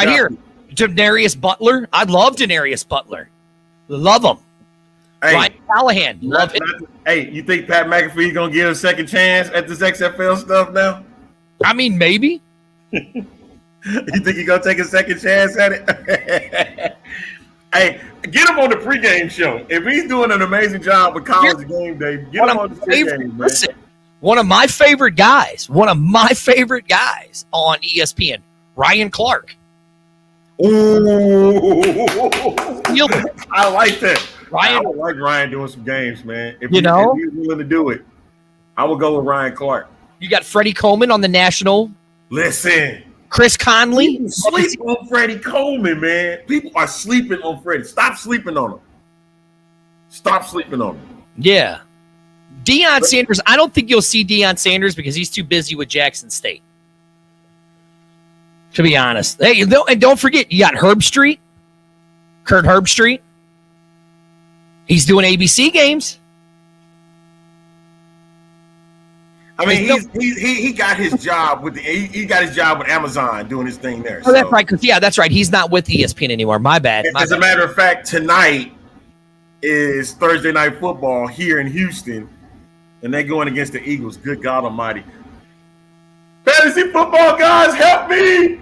here, Denarius Butler. I love Denarius Butler. Love him. Hey, Ryan Callahan. Love it. Hey, you think Pat McAfee gonna get a second chance at this XFL stuff now? I mean, maybe. You think he gonna take a second chance at it? Hey, get him on the pregame show. If he's doing an amazing job with college game day, get him on the pregame, man. Listen, one of my favorite guys on ESPN, Ryan Clark. Ooh, I like that. I would like Ryan doing some games, man. If he's willing to do it, I would go with Ryan Clark. You got Freddie Coleman on the national. Listen. Chris Conley. People sleep on Freddie Coleman, man. People are sleeping on Freddie. Stop sleeping on him. Stop sleeping on him. Yeah. Deion Sanders, I don't think you'll see Deion Sanders because he's too busy with Jackson State. To be honest. Hey, and don't forget, you got Kurt Herbstreit. He's doing ABC games. I mean, he got his job with he got his job with Amazon doing his thing there. Oh, that's right. That's right. He's not with ESPN anymore. My bad. As a matter of fact, tonight is Thursday Night Football here in Houston, and they're going against the Eagles. Good God Almighty! Fantasy football guys, help me!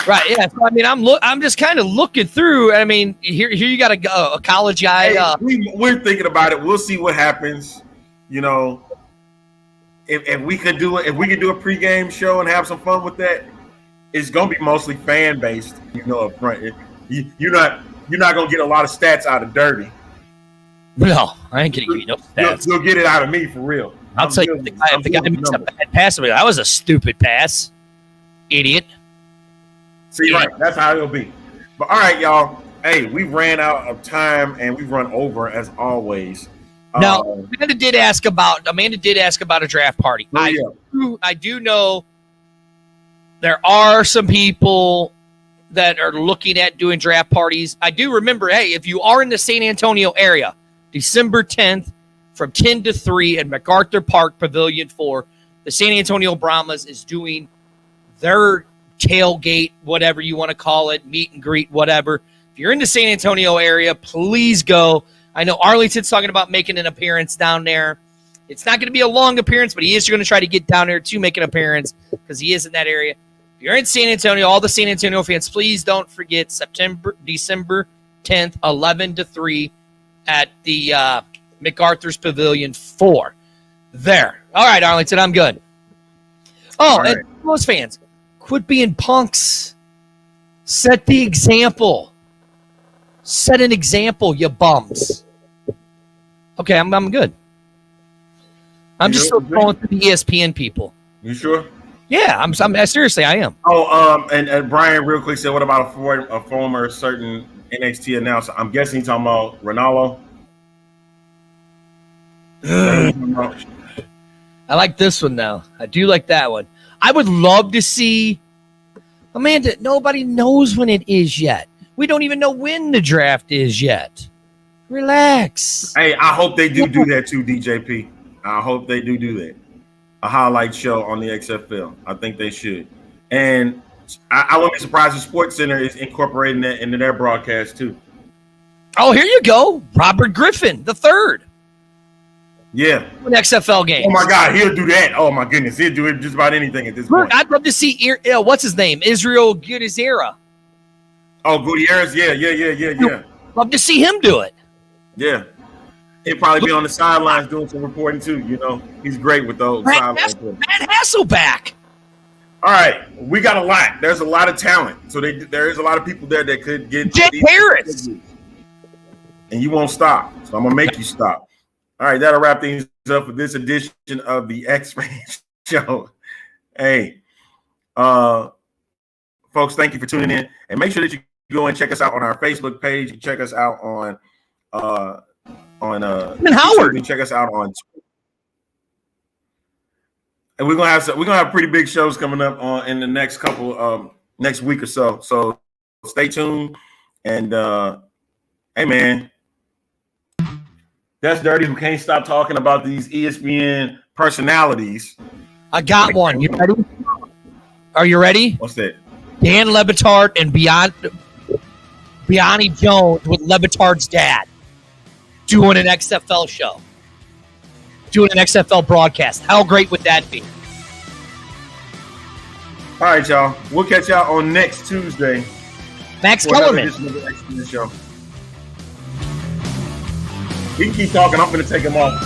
Right. Yeah. So, I mean, I'm just kind of looking through. I mean, here you got a college guy. Hey, we're thinking about it. We'll see what happens. If we could do it, if we could do a pregame show and have some fun with that, it's gonna be mostly fan based. Up front, you're not gonna get a lot of stats out of Dirty. No, I ain't getting no stats. You'll get it out of me for real. I'll tell you, if the guy makes a bad pass, that was a stupid pass, idiot. See, right, that's how it'll be. But all right, y'all. Hey, we ran out of time and we run over as always. Now, Amanda did ask about a draft party. do know there are some people that are looking at doing draft parties. I do remember, hey, if you are in the San Antonio area, December 10th from 10 to 3 at MacArthur Park Pavilion 4, the San Antonio Brahmas is doing their tailgate, whatever you want to call it, meet and greet, whatever. If you're in the San Antonio area, please go. I know Arlington's talking about making an appearance down there. It's not going to be a long appearance, but he is going to try to get down there to make an appearance because he is in that area. If you're in San Antonio, all the San Antonio fans, please don't forget December 10th, 11 to 3 at the MacArthur's Pavilion 4. There. All right, Arlington, I'm good. Oh, right. And those fans, quit being punks. Set the example. Set an example, you bums. Okay, I'm good. I'm just still going through the ESPN people. You sure? Yeah, I'm seriously, I am. Oh, and Brian real quick said, what about a former certain NXT announcer? I'm guessing he's talking about Ronaldo. I like this one now. I do like that one. I would love to see Amanda. Nobody knows when it is yet. We don't even know when the draft is yet. Relax. Hey, I hope they do that too, DJP. I hope they do that. A highlight show on the XFL. I think they should. And I wouldn't be surprised if SportsCenter is incorporating that into their broadcast too. Oh, here you go. Robert Griffin III. Yeah. An XFL game. Oh, my God. He'll do that. Oh, my goodness. He'll do it just about anything at this point. I'd love to see, what's his name? Israel Gutierrez. Oh, Gutierrez. Yeah. Love to see him do it. Yeah. He'll probably be on the sidelines doing some reporting, too. You know, he's great with those sidelines. Matt Hasselbeck. All right. We got a lot. There's a lot of talent. So there is a lot of people there that could get. Jake Harris. And you won't stop. So I'm going to make you stop. All right, that'll wrap things up for this edition of the XFan Show. Hey, folks, thank you for tuning in. And make sure that you go and check us out on our Facebook page. You check us out on Howard. You check us out on Twitter. And we're gonna have pretty big shows coming up in the next next week or so. So stay tuned. And hey, man. That's dirty. We can't stop talking about these ESPN personalities. I got one. You ready? Are you ready? What's that? Dan Le Batard and Bionnie Jones with Le Batard's dad doing an XFL show. Doing an XFL broadcast. How great would that be? All right, y'all. We'll catch y'all on next Tuesday. Max Kellerman. He can keep talking. I'm going to take him off.